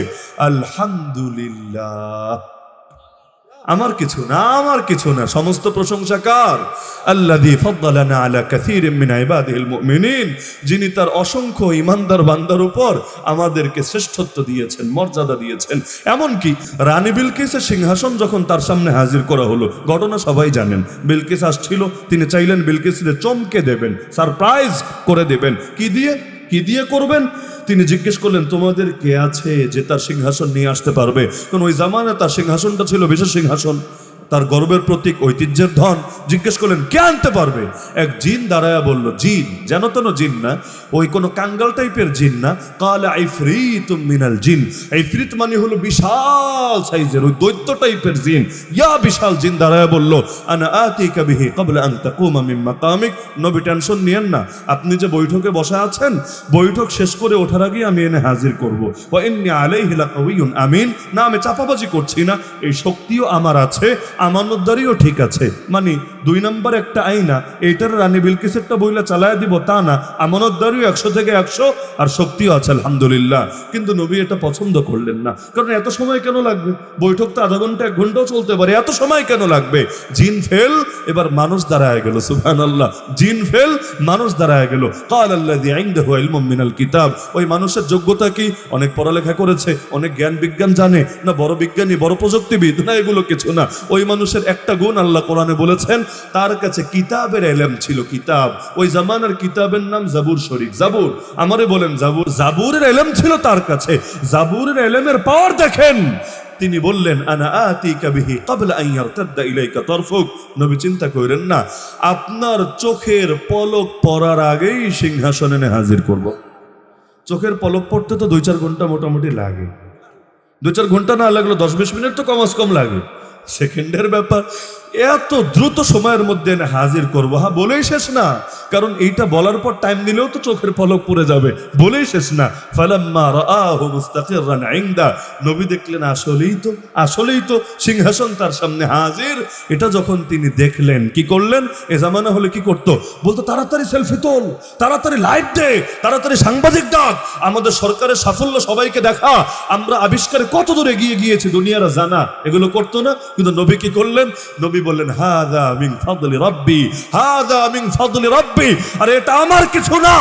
আলহামদুলিল্লাহ, আমার কিছু না, আমার কিছু না, সমস্ত প্রশংসা কার? আল্লাযী ফাদ্দালানা আলা কাসীরিম মিন ইবাদিহিল মুমিনিন, যিনি তার অসংখ্য ঈমানদার বান্দার উপর আমাদেরকে শ্রেষ্ঠত্ব দিয়েছেন, মর্যাদা দিয়েছেন। এমনকি রানী বিলকিসের সিংহাসন যখন তার সামনে হাজির করা হলো, ঘটনা সবাই জানেন। বিলকিস আসছিল, তিনি চাইলেন বিলকিসকে চমকে দেবেন, সারপ্রাইজ করে দেবেন। কি দিয়ে করবেন? তিনি জিজ্ঞেস করলেন, তোমাদের কে আছে যে তার সিংহাসন নিয়ে আসতে পারবে? কারণ ওই জামানায় তার সিংহাসনটা ছিল বিশেষ সিংহাসন, তার গর্বের প্রতীক, ঐতিহ্যের ধন। জিজ্ঞেস করলেন কে আনতে পারবে? এক জিন দাঁড়ায়া বলল, জিন যেন তেন জিন না, ওই কোনো কাঙ্গাল টাইপের জিন না। কালা ইফরিতুম মিনাল জিন, ইফরিত মানে হলো বিশাল সাইজের, ওই দৈত্য টাইপের জিন। ইয়া বিশাল জিন দাঁড়ায়া বলল, আনা আতিকা বিহি ক্বাবলা আন তাকুমা মিন মাকামিক। নবী টেনশন নিয়েন না, আপনি যে বৈঠকে বসে আছেন, বৈঠক শেষ করে ওঠার আগেই আমি এনে হাজির করব। ওয়া ইন্নী আলাইহি লাকাওয়িয়ুন আমিন। না, আমি চাপাবাজি করছি না, এই শক্তিও আমার আছে, আমানতদারিও ঠিক আছে। মানে 2 নম্বর একটা আইনা, এইটার রানী বিলকিসেরটা বইলা চালায় দিব তা না, আমানতদারিও 100 থেকে 100, আর শক্তিও আছে আলহামদুলিল্লাহ। কিন্তু নবী এটা পছন্দ করলেন না, কারণ এত সময় কেন লাগবে? বৈঠক তো আধা ঘন্টা 1 ঘন্টাও চলতে পারে, এত সময় কেন লাগবে? জিন ফেল, এবার মানুষ দাঁড়ায় গেল, সুবহানাল্লাহ। জিন ফেল, মানুষ দাঁড়ায় গেল। ক্বাল আল্লাযী ইনদাহু ইলমুম মিনাল কিতাব। ওই মানুষের যোগ্যতা কি? অনেক পড়ালেখা করেছে, অনেক জ্ঞান বিজ্ঞান জানে না, বড় বিজ্ঞানী, বড় প্রযুক্তিবিদ না, এগুলো কিছু না। ওই মানুষের একটা গুণ আল্লাহ কোরআনে বলেছেন, তার কাছে কিতাবের ইলম ছিল। কিতাব, ওই জামানার কিতাবের নাম জাবুর শরীফ। জাবুর, আমারে বলেন জাবুর, জাবুরের ইলম ছিল তার কাছে। জাবুরের ইলমের পাওয়ার দেখেন। তিনি বললেন, আনা আতিকা বিহি ক্বাবলা আন ইয়ারতাদ্দা ইলাইকা তারফুক। নবী চিন্তা করেন না, আপনার চোখের পলক পড়ার আগেই সিংহাসনে এনে হাজির করব। চোখের পলক পড়তে তো 2-4 ঘন্টা মোটামুটি লাগে। 2-4 ঘন্টা না লাগলো 10-20 মিনিট তো কম লাগে, সেকেন্ডের ব্যাপার। এত দ্রুত সময়ের মধ্যে এনে হাজির করবো। হ্যাঁ, বলেই শেষ না, কারণ এইটা বলার পর টাইম দিলেও তো চোখের পলক পড়ে যাবে, বলেই শেষ না। ফালাম্মা রাআহু মুস্তাকিরান ইনদা, নবী দেখলেন আসলেই তো সিংহাসন তার সামনে হাজির। এটা যখন তিনি দেখলেন, কি করলেন? এ জামানা হলে কি করতো? বলতো তাড়াতাড়ি সেলফি তোল, তাড়াতাড়ি লাইভ দে, তাড়াতাড়ি সাংবাদিক ডাক, আমাদের সরকারের সাফল্য সবাইকে দেখা, আমরা আবিষ্কারে কত দূর এগিয়ে গিয়েছি দুনিয়ারা জানা। এগুলো করতো না, কিন্তু নবী কি করলেন? নবী বললেন, হাদা মিন ফাদলি রাব্বি, হাদা মিন ফাদলি রাব্বি। আর এটা আমার কিছু না,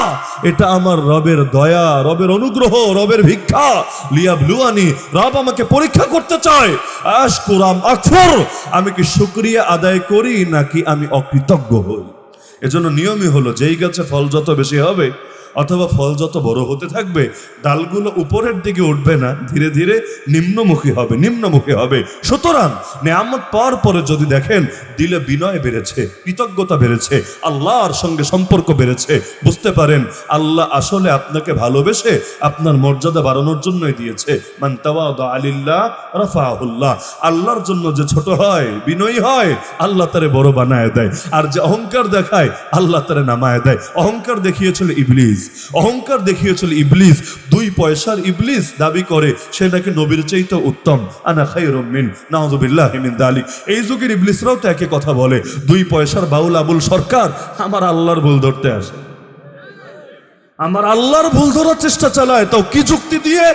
এটা আমার রবের দয়া, রবের অনুগ্রহ, রবের ভিক্ষা। লিয়াবলুয়ানি, রব আমাকে পরীক্ষা করতে চায়। আশকুরাম আকফুর, আমি কি শুকরিয়া আদায় করি নাকি আমি অকৃতজ্ঞ হই? এজন্য নিয়মই হলো, যেই গাছে ফল যত বেশি হবে অথবা ফল যত বড় হতে থাকবে, ডালগুলো উপরের দিকে উঠবে না, ধীরে ধীরে নিম্নমুখী হবে। সুতরাং নেয়ামত পাওয়ার পরে যদি দেখেন দিলে বিনয় বেড়েছে, কৃতজ্ঞতা বেড়েছে, আল্লাহর সঙ্গে সম্পর্ক বেড়েছে, বুঝতে পারেন আল্লাহ আসলে আপনাকে ভালোবেসে আপনার মর্যাদা বাড়ানোর জন্যই দিয়েছে। মান তাওয়াদা লিল্লাহ রাফাহুল্লাহ। আল্লাহর জন্য যে ছোট হয়, বিনয়ী হয়, আল্লাহ তারে বড় বানায় দেয়। আর যে অহংকার দেখায়, আল্লাহ তারে নামায় দেয়। অহংকার দেখিয়েছিল ইবলিস, 2 পয়সার ইবলিস দাবি করে সে নাকি নবীর চাইতে উত্তম। আনা খায়রুম মিন, নাউযুবিল্লাহি মিন যালিক। এই যুগের ইবলিসরাও তো একই কথা বলে। 2 পয়সার বাউল আবুল সরকার আমার আল্লাহর ভুল ধরতে আসে, আমার আল্লাহর ভুল ধরার চেষ্টা চালায়। তাও কি যুক্তি দিয়ে?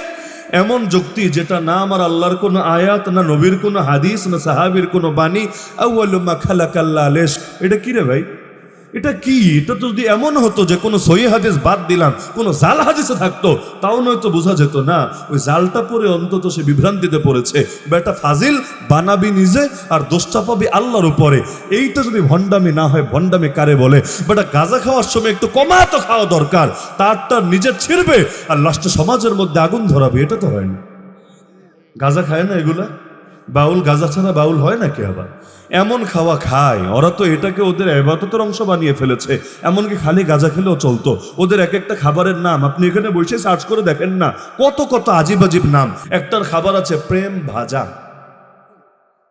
এমন যুক্তি যেটা না আমার আল্লাহর কোনো আয়াত, না নবীর কোনো হাদিস, না সাহাবীর কোনো বাণী। আউয়ালু মা খালাকাল্লাহ আলাইশ, এটা কি রে ভাই? এটা কি? এটা তো যদি এমন হতো যে কোনো সহি হাদিস বাদ দিলাম, কোনো জাল হাদিসে থাকতো, তাও নয়তো বোঝা যেত না ওই জালটা পরে অন্তত সে বিভ্রান্তিতে পড়েছে। বেটা ফাজিল, বানাবি নিজে আর দোষটা পাবি আল্লাহর উপরে। এইটা যদি ভণ্ডামি না হয়, ভণ্ডামি কারে বলে? বেটা গাঁজা খাওয়ার সময় একটু কমাতো খাওয়া দরকার, তারটা নিজের ছিড়বে আর লাস্টে সমাজের মধ্যে আগুন ধরাবে। এটা তো হয় না। গাঁজা খায় না এগুলা? বাউল গাঁজা ছাড়া বাউল হয় নাকি? আবার এমন খাওয়া খায় ওরা, তো এটাকে ওদের ইবাদতের অংশ বানিয়ে ফেলেছে। এমনকি খালি গাঁজা খেলেও চলতো। ওদের এক একটা খাবারের নাম আপনি এখানে বসে সার্চ করে দেখেন না, কত কত আজিব আজিব নাম। একটার খাবার আছে প্রেম ভাজা,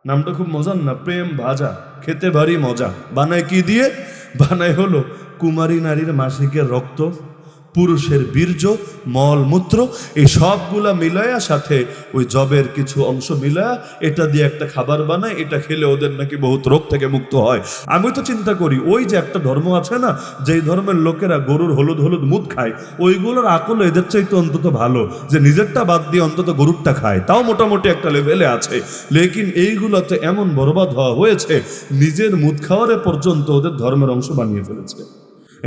নামটা খুব মজার না? প্রেম ভাজা, খেতে ভারী মজা। বানায় কি দিয়ে? বানায় হলো কুমারী নারীর মাসিকের রক্ত, পুরুষের বীর্য, মল মূত্র, এই সবগুলা মিলায়া সাথে ওই জবের কিছু অংশ মিলায়া এটা দিয়ে একটা খাবার বানায়। এটা খেলে ওদের নাকি বহুত রোগ থেকে মুক্ত হয়। আমি তো চিন্তা করি ওই যে একটা ধর্ম আছে না, যেই ধর্মের লোকেরা গরুর হলুদ হলুদ মুদ খায়, ওইগুলোর আকল এদের চাইতে অন্তত ভালো, যে নিজেরটা বাদ দিয়ে অন্তত গরুরটা খায়, তাও মোটামুটি একটা লেভেলে আছে। লেকিন এইগুলোতে এমন বরবাদ হওয়া হয়েছে, নিজের মুদ খাওয়ারে পর্যন্ত ওদের ধর্মের অংশ বানিয়ে ফেলেছে।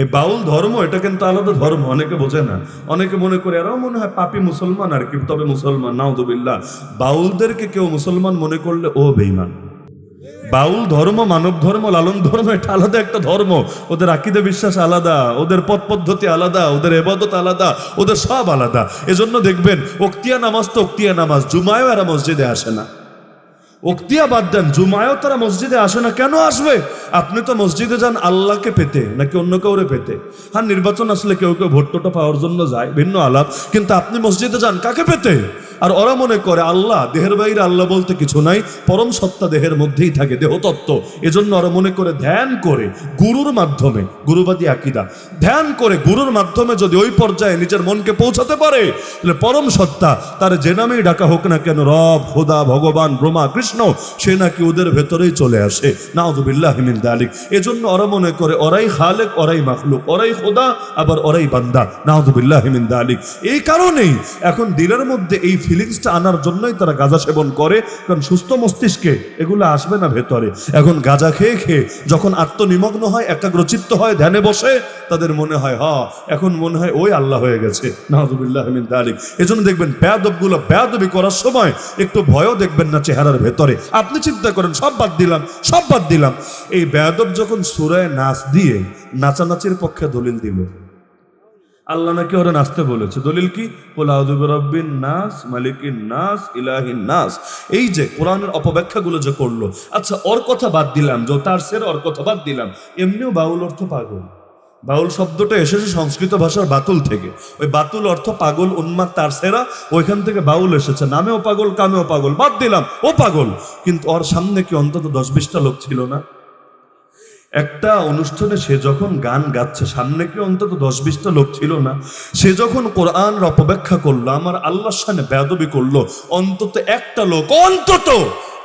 এই বাউল ধর্ম, এটা কিন্তু আলাদা ধর্ম, অনেকে বোঝে না। অনেকে মনে করে এরাও মনে হয় পাপী মুসলমান আর কি, তবে মুসলমান। নাউযুবিল্লাহ। বাউলদেরকে কেউ মুসলমান মনে করলে ও বেঈমান। বাউল ধর্ম, মানব ধর্ম, লালন ধর্ম, এটা আলাদা একটা ধর্ম। ওদের আকীদা বিশ্বাস আলাদা, ওদের পথ পদ্ধতি আলাদা, ওদের ইবাদত আলাদা, ওদের সব আলাদা। এজন্য দেখবেন ওক্তিয়া নামাজ তো ওক্তিয়া নামাজ, জুমায়ও এরা মসজিদে আসে না। ওক্তিয়া বাদ দেন, জুমায়ও তারা মসজিদে আসে না। কেন আসবে? আপনি তো মসজিদে যান আল্লাহকে পেতে নাকি অন্য কাউরে পেতে? হ্যাঁ, নির্বাচন আসলে কেউ কেউ ভোটটা পাওয়ার জন্য যায়, ভিন্ন আলাপ, কিন্তু আপনি মসজিদে যান কাকে পেতে? আর ওরা মনে করে আল্লাহ, দেহের বাইরে আল্লাহ বলতে কিছু নাই, পরম সত্তা দেহের মধ্যেই থাকে, দেহতত্ত্ব। এজন্য ওরা মনে করে ধ্যান করে গুরুর মাধ্যমে, গুরুবাদী আকীদা, ধ্যান করে গুরুর মাধ্যমে যদি ওই পর্যায়ে নিজের মনকে পৌঁছাতে পারে, তাহলে পরম সত্তা তার যে নামেই ডাকা হোক না কেন, রব, খোদা, ভগবান, ব্রহ্মা, কৃষ্ণ, সে নাকি ওদের ভেতরেই চলে আসে। নাউযুবিল্লাহি মিন যালিক। এজন্য ওরা মনে করে ওরাই খালেক, ওরাই মাখলুক, ওরাই খোদা, আবার ওরাই বান্দা। নাউযুবিল্লাহি মিন যালিক। এই কারণেই এখন দিলের মধ্যে এই ফিলিংসটা আনার জন্যই তারা গাঁজা সেবন করে, কারণ সুস্থ মস্তিষ্কে এগুলো আসবে না ভেতরে। এখন গাঁজা খেয়ে খেয়ে যখন আত্মনিমগ্ন হয়, একাগ্রচিত্ত হয়, ধ্যানে বসে, তাদের মনে হয় এখন মনে হয় ওই আল্লাহ হয়ে গেছে। নাউযুবিল্লাহি মিন যালিক। এজন্য দেখবেন বেয়াদবগুলো বেয়াদবি করার সময় একটু ভয়ও দেখবেন না চেহারার ভেতরে। আপনি চিন্তা করেন, সব বাদ দিলাম, সব বাদ দিলাম, এই বেয়াদব যখন সূরায়ে নাস দিয়ে নাচানাচির পক্ষে দলিল দিল, আল্লাহ নাকি ওরা নাচতে বলেছে। দলিল কি? কুল আউযু বিরাব্বিন নাস, মালিকিন নাস, ইলাহিন নাস। এই যে কোরআনের অপব্যাখ্যাগুলো যে করলো, আচ্ছা ওর কথা বাদ দিলাম, যে তার সের ওর কথা বাদ দিলাম, এমনিও বাউল অর্থ পাগল। বাউল শব্দটা এসেছে সংস্কৃত ভাষার বাতুল থেকে। ওই বাতুল অর্থ পাগল, উন্মাদ, তার সেরা, ওইখান থেকে বাউল এসেছে। নামেও পাগল, কামেও পাগল, বাদ দিলাম, ও পাগল। কিন্তু ওর সামনে কি অন্তত 10-20টা লোক ছিল না? একটা অনুষ্ঠানে সে যখন গান গাচ্ছে, সামনে কি অন্তত 10-20টা লোক ছিল না? সে যখন কোরআনের অপব্যাখ্যা করলো, আমার আল্লাহর সামনে বেয়াদবি করলো, অন্তত একটা লোক, অন্তত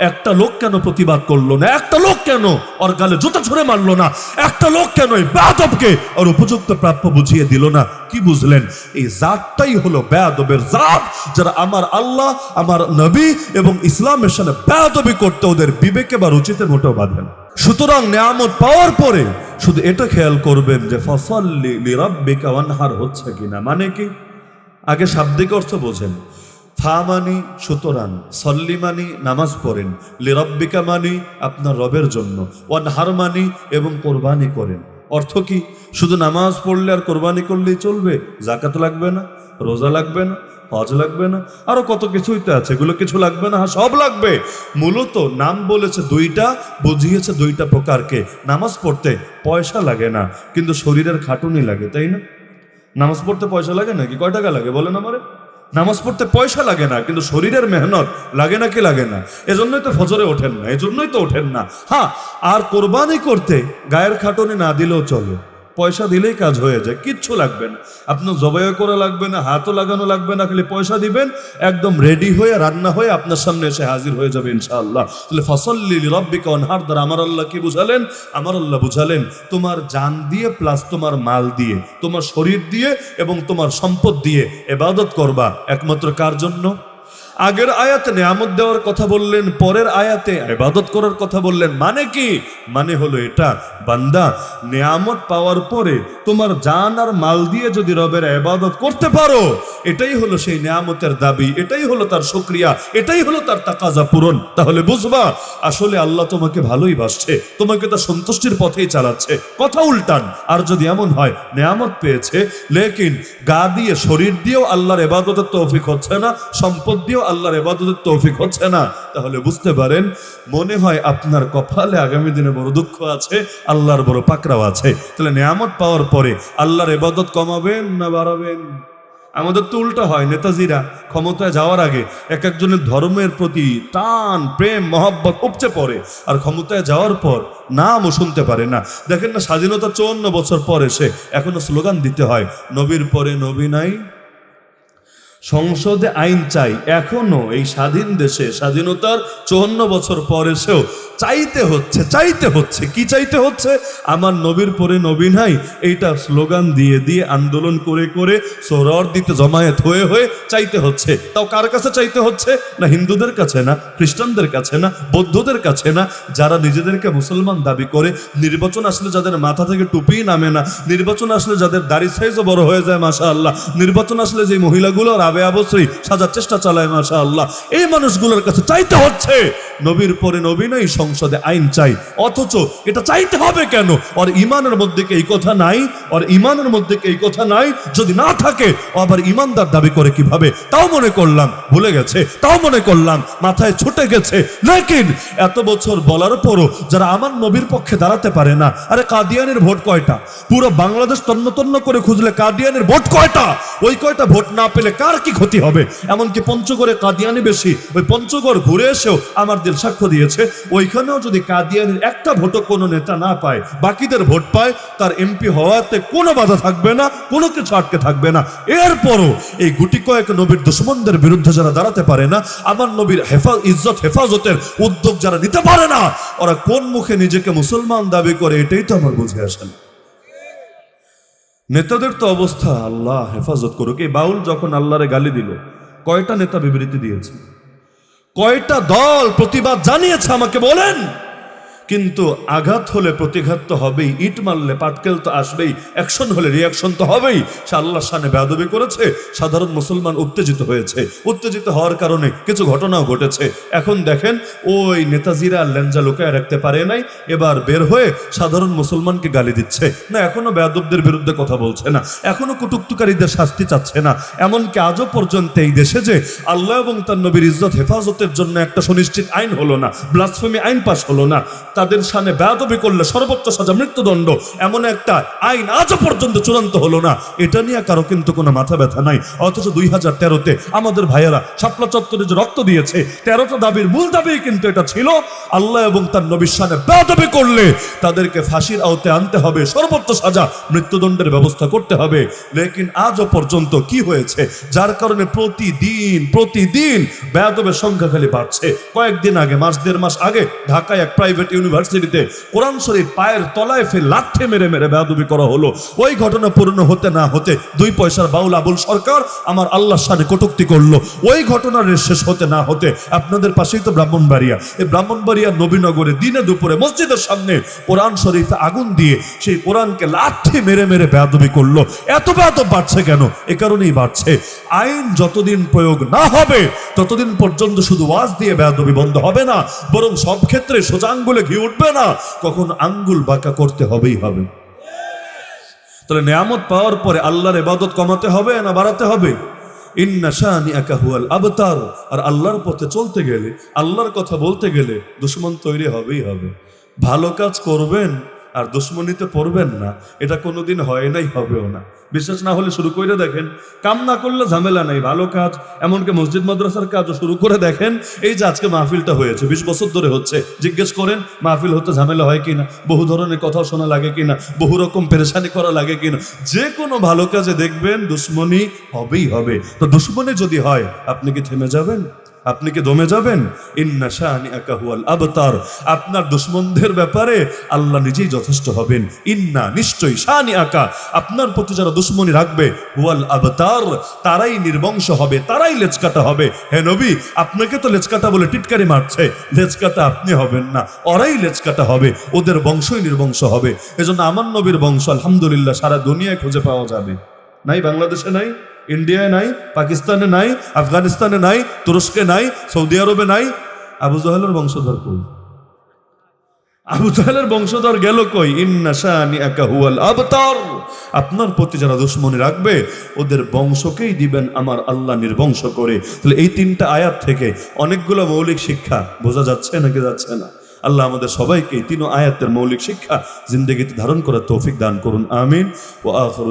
একটা লোক কেন প্রতিবাদ করলো না? একটা লোক কেন ওর গালে জুতা ছুঁড়ে মারলো না? একটা লোক কেন এই বেয়াদবকে ওর উপযুক্ত প্রাপ্য বুঝিয়ে দিল না? কি বুঝলেন? এই জাতটাই হলো বেয়াদবের জাত, যারা আমার আল্লাহ, আমার নবী এবং ইসলামের সামনে বেয়াদবি করতে ওদের বিবেকে বা রুচিতে মোটেও বাঁধে না। সুতরাং নিয়ামত পাওয়ার পরে শুধু এটা খেয়াল করবেন যে ফাসাল্লি লিরাব্বিকা ওয়ানহার হচ্ছে কিনা। মানে কি? আগে শাব্দিক অর্থ বোঝেন। ফা মানি সুতরাং, সল্লি মানি নামাজ পড়েন, লিরাব্বিকা মানি আপনার রবের জন্য, ওয়ানহার মানি এবং কোরবানি করেন। অর্থ কি? শুধু নামাজ পড়লে আর কোরবানি করলেই চলবে? জাকাত লাগবে না, রোজা লাগবে না, হজ লাগবে না, আরো কত কিছুই তো আছে, এগুলো কিছু লাগবে না? হ্যাঁ, সব লাগবে। মূলত নাম বলেছে দুইটা, বুঝিয়েছে দুইটা প্রকারকে। নামাজ পড়তে পয়সা লাগে না, কিন্তু শরীরের খাটুনি লাগে, তাই না? নামাজ পড়তে পয়সা লাগে নাকি? কয় টাকা লাগে বলেন আমারে? নামাজ পড়তে পয়সা লাগে না, কিন্তু শরীরের মেহনত লাগে নাকি লাগে না? এজন্যই তো ফজরে ওঠেন না, এজন্যই তো ওঠেন না। হ্যাঁ, আর কোরবানি করতে গায়ের খাটুনি না দিলেও চলে, পয়সা দিলেই কাজ হয়ে যায়, কিচ্ছু লাগবে না। আপনার জবাই করা লাগবে না, হাতও লাগানো লাগবে না, খালি পয়সা দিবেন, একদম রেডি হয়ে রান্না হয়ে আপনার সামনে এসে হাজির হয়ে যাবে ইনশাআল্লাহ। তাহলে ফাসাল্লি লিরাব্বিকা ওয়ানহার দ্বারা আমার আল্লাহ কি বুঝালেন? আমার আল্লাহ বুঝালেন তোমার জান দিয়ে প্লাস তোমার মাল দিয়ে, তোমার শরীর দিয়ে এবং তোমার সম্পদ দিয়ে ইবাদত করবা। একমাত্র কার জন্য? আগের আয়াতে নেয়ামত দেওয়ার কথা বললেন, পরের আয়াতে ইবাদত করার কথা বললেন। মানে কি? মানে হলো এটা, বান্দা নেয়ামত পাওয়ার পরে তোমার জান আর মাল দিয়ে যদি রবের ইবাদত করতে পারো, এটাই হলো সেই নেয়ামতের দাবি, এটাই হলো তার শুকরিয়া, এটাই হলো তার তাকাজা পূরণ। তাহলে বুঝবা আসলে আল্লাহ তোমাকে ভালোই বাসছে, তোমাকে তার সন্তুষ্টির পথেই চালাচ্ছে। কথা উল্টান। আর যদি এমন হয় নেয়ামত পেয়েছে লেকিন গা দিয়ে শরীর দিয়েও আল্লাহর ইবাদতের তৌফিক হচ্ছে না, সম্পদ দিয়েও আল্লাহর ইবাদতের তৌফিক হচ্ছে না, তাহলে বুঝতে পারেন মনে হয় আপনার কপালে আগামী দিনে বড় দুঃখ আছে, আল্লাহর বড় পাকড়াও আছে। তাহলে নেয়ামত পাওয়ার পরে আল্লাহর ইবাদত কমাবেন না বাড়াবেন? আমাদের তো উল্টা হয়, নেতাজিরা ক্ষমতায় যাওয়ার আগে এক একজনের ধর্মের প্রতি টান প্রেম মহব্বত উপচে পড়ে, আর ক্ষমতায় যাওয়ার পর নামও শুনতে পারে না। দেখেন না, স্বাধীনতা 54 বছর পর এসে এখনো স্লোগান দিতে হয়, নবীর পরে নবী নাই, সংসদে আইন চাই। এখনো এই স্বাধীন দেশে স্বাধীনতার 54 বছর পর এসেও চাইতে হচ্ছে কি চাইতে হচ্ছে? আমার নবীর পরে নবী নাই, এইটা স্লোগান দিয়ে দিয়ে আন্দোলন করে করে সোহরাওয়ার দিতে জমায়েত হয়ে হয়ে চাইতে হচ্ছে। তাও কার কাছে চাইতে হচ্ছে? না হিন্দুদের কাছে, না খ্রিস্টানদের কাছে, না বৌদ্ধদের কাছে, না যারা নিজেদেরকে মুসলমান দাবি করে, নির্বাচন আসলে যাদের মাথা থেকে টুপিই নামে না, নির্বাচন আসলে যাদের দাড়ি সাইজও বড় হয়ে যায় মাশাআল্লাহ, নির্বাচন আসলে যে মহিলাগুলো রাবে আবশ্রী সাজার চেষ্টা চালায় মাশাআল্লাহ, এই মানুষগুলোর কাছে চাইতে হচ্ছে নবীর পরে নবী নাই, সংসদে আইন চাই। অথচ এটা চাইতে হবে কেন? ওর ইমানের মধ্যে কি এই কথা নাই? ওর ইমানের মধ্যে কি এই কথা নাই? যদি না থাকে ও আবার ইমানদার দাবি করে কিভাবে? তাও মনে করলাম ভুলে গেছে, তাও মনে করলাম মাথায় ছুটে গেছে। লেকিন এত বছর বলার পরও যারা আমার নবীর পক্ষে দাঁড়াতে পারে না, আরে কাদিয়ানের ভোট কয়টা? পুরো বাংলাদেশ তন্ন তন্ন করে খুঁজলে কাদিয়ানের ভোট কয়টা? ওই কয়টা ভোট না পেলে কার কি ক্ষতি হবে? এমনকি পঞ্চগড়ে কাদিয়ানি বেশি, ওই পঞ্চগড় ঘুরে এসেও আমার দিল সাক্ষ্য দিয়েছে, ওইখানেও যদি কাদিয়ানির একটা ভোটও কোনো নেতা না পায়, বাকিদের ভোট পায়, তার এমপি হওয়াতে কোনো বাধা থাকবে না, কোনো কিছু আটকে থাকবে না। এরপরও এই গুটি কয়েক নবীর দুশমনদের বিরুদ্ধে যারা দাঁড়াতে পারে না, আমার নবীর হেফাজতের উদ্যোগ যারা নিতে পারে না, ওরা কোন মুখে নিজেকে মুসলমান দাবি করে, এটাই তো আমার বুঝে আসে না। নেতাদের তো অবস্থা আল্লাহ হেফাজত করুক। এই বাউল যখন আল্লাহরে গালি দিল, কয়টা নেতা বিবৃতি দিয়েছে? কয়টা দল প্রতিবাদ জানিয়েছে আমাকে বলেন? কিন্তু আঘাত হলে প্রতিঘাত তো হবেই, ইট মারলে পাটকেল তো আসবেই, অ্যাকশন হলে রিয়াকশন তো হবেই। সে আল্লাহর শানে বেয়াদবি করেছে, সাধারণ মুসলমান উত্তেজিত হয়েছে, উত্তেজিত হওয়ার কারণে কিছু ঘটনাও ঘটেছে। এখন দেখেন ওই নেতাজিরা ল্যাঞ্জা লুকায় রাখতে পারে নাই, এবার বের হয়ে সাধারণ মুসলমানকে গালি দিচ্ছে না, এখনো বেয়াদবদের বিরুদ্ধে কথা বলছে না, এখনো কটুক্তকারীদের শাস্তি চাচ্ছে না। এমনকি আজও পর্যন্ত এই দেশে যে আল্লাহ এবং তার নবীর ইজ্জত হেফাজতের জন্য একটা সুনিশ্চিত আইন হলো না, ব্লাসফেমি আইন পাশ হলো না, তাদের সামনে বেয়াদবি করলে সর্বোচ্চ সাজা মৃত্যুদণ্ড, এমন একটা আইন আজও পর্যন্ত চূড়ান্ত হলো না। এটা নিয়ে কারো কিন্তু কোনো মাথা ব্যথা নাই। অথচ 2013-তে আমাদের ভাইয়েরা শাপলা চত্বরে যে রক্ত দিয়েছে, 13টা দাবির মূল দাবি কিন্তু এটা ছিল, আল্লাহ এবং তার নবীর সামনে বেয়াদবি করলে তাদেরকে ফাঁসির আওতায় আনতে হবে, সর্বোচ্চ সাজা মৃত্যুদণ্ডের ব্যবস্থা করতে হবে। লেকিন আজও পর্যন্ত কি হয়েছে? যার কারণে প্রতিদিন বেয়াদবের সংখ্যা খালি বাড়ছে। কয়েকদিন আগে, মাস দেড় মাস আগে ঢাকায় এক প্রাইভেট ইউনিভার্সিটিতে কোরআন শরীফ পায়ের তলায় ফেলে লাথি মেরে মেরে বেয়াদবি করা হলো। ওই ঘটনা পূর্ণ হতে না হতে 2 পয়সার বাউল আবুল সরকার আমার আল্লাহর শানে কটূক্তি করলো। ওই ঘটনার শেষ হতে না হতে আপনাদের পাশেই তো ব্রাহ্মণবাড়িয়া, এই ব্রাহ্মণবাড়িয়া নবীনগরে দিনে দুপুরে মসজিদের সামনে কোরআন শরীফে আগুন দিয়ে সেই কোরআনকে লাথি মেরে মেরে বেয়াদবি করলো। এত বেয়াদব বাড়ছে কেন? এ কারণেই বাড়ছে, আইন যতদিন প্রয়োগ না হবে ততদিন পর্যন্ত শুধু ওয়াজ দিয়ে বেয়াদবি বন্ধ হবে না, বরং সব ক্ষেত্রে সোজা আঙ্গুলে ঘি উঠবে না, কখন আঙ্গুল বাঁকা করতে হবেই হবে। তাহলে নেয়ামত পাওয়ার পরে আল্লাহর ইবাদত কমাতে হবে না বাড়াতে হবে? ইন্না শানিআকা হুয়াল আবতার। আর আল্লাহর পথে চলতে গেলে, আল্লাহর কথা বলতে গেলে দুশমন তৈরি হবেই হবে। ভালো কাজ করবেন আর দুশমনিতে পড়বেন না, এটা কোনোদিন হয় নাই, হবেও না। বিশ্বাস না হলে শুরু করে দেখেন, কাম না করলে ঝামেলা নাই, ভালো কাজ, এমনকি মসজিদ মাদ্রাসার কাজও শুরু করে দেখেন। এই যে আজকে মাহফিলটা হয়েছে 20 বছর ধরে হচ্ছে, জিজ্ঞেস করেন মাহফিল হতে ঝামেলা হয় কিনা, বহু ধরনের কথা শোনা লাগে কিনা, বহু রকম পেরেশানি করা লাগে কিনা। যে কোনো ভালো কাজে দেখবেন দুশ্মনী হবেই হবে। তো দুশ্মনী যদি হয় আপনি কি থেমে যাবেন? আপনি কি দমে যাবেন? ইন্না শানিআকা হুয়াল আবতার। আপনার দুশমনদের ব্যাপারে আল্লাহ নিজেই যথেষ্ট হবেন। ইন্না, নিশ্চয়ই, শানিআকা, আপনার প্রতি যারা দুশমনী রাখবে, হুয়াল আবতার, তারাই নির্বংশ হবে, তারাই লেজকাটা হবে। হে নবী, আপনাকে তো লেজকাটা বলে টিটকারি মারছে, লেজকাটা আপনি হবেন না, ওরাই লেজকাটা হবে, ওদের বংশই নির্বংশ হবে। এজন্য আমার নবীর বংশ আলহামদুলিল্লাহ সারা দুনিয়ায় খুঁজে পাওয়া যাবে। নাই বাংলাদেশে নাই, ইন্ডিয়ায় নাই, পাকিস্তানে নাই, আফগানিস্তানে নাই, তুরস্কে নাই, সৌদি আরবে নাই। আবু জাহেলের বংশধর কই? আবু জাহেলের বংশধর গেল কই? ইন্না শানিআকা হুয়াল আবতার। আপনার প্রতি যারা দুশমনী রাখবে, ওদের বংশকেই দিবেন আমার আল্লাহ নির্বংশ করে। তাহলে এই তিনটা আয়াত থেকে অনেকগুলো মৌলিক শিক্ষা বোঝা যাচ্ছে নাকি যাচ্ছে না? আল্লাহ আমাদের সবাইকে এই তিন আয়াতের মৌলিক শিক্ষা জিন্দেগিতে ধারণ করার তৌফিক দান করুন, আমিন। ওয়া আখিরু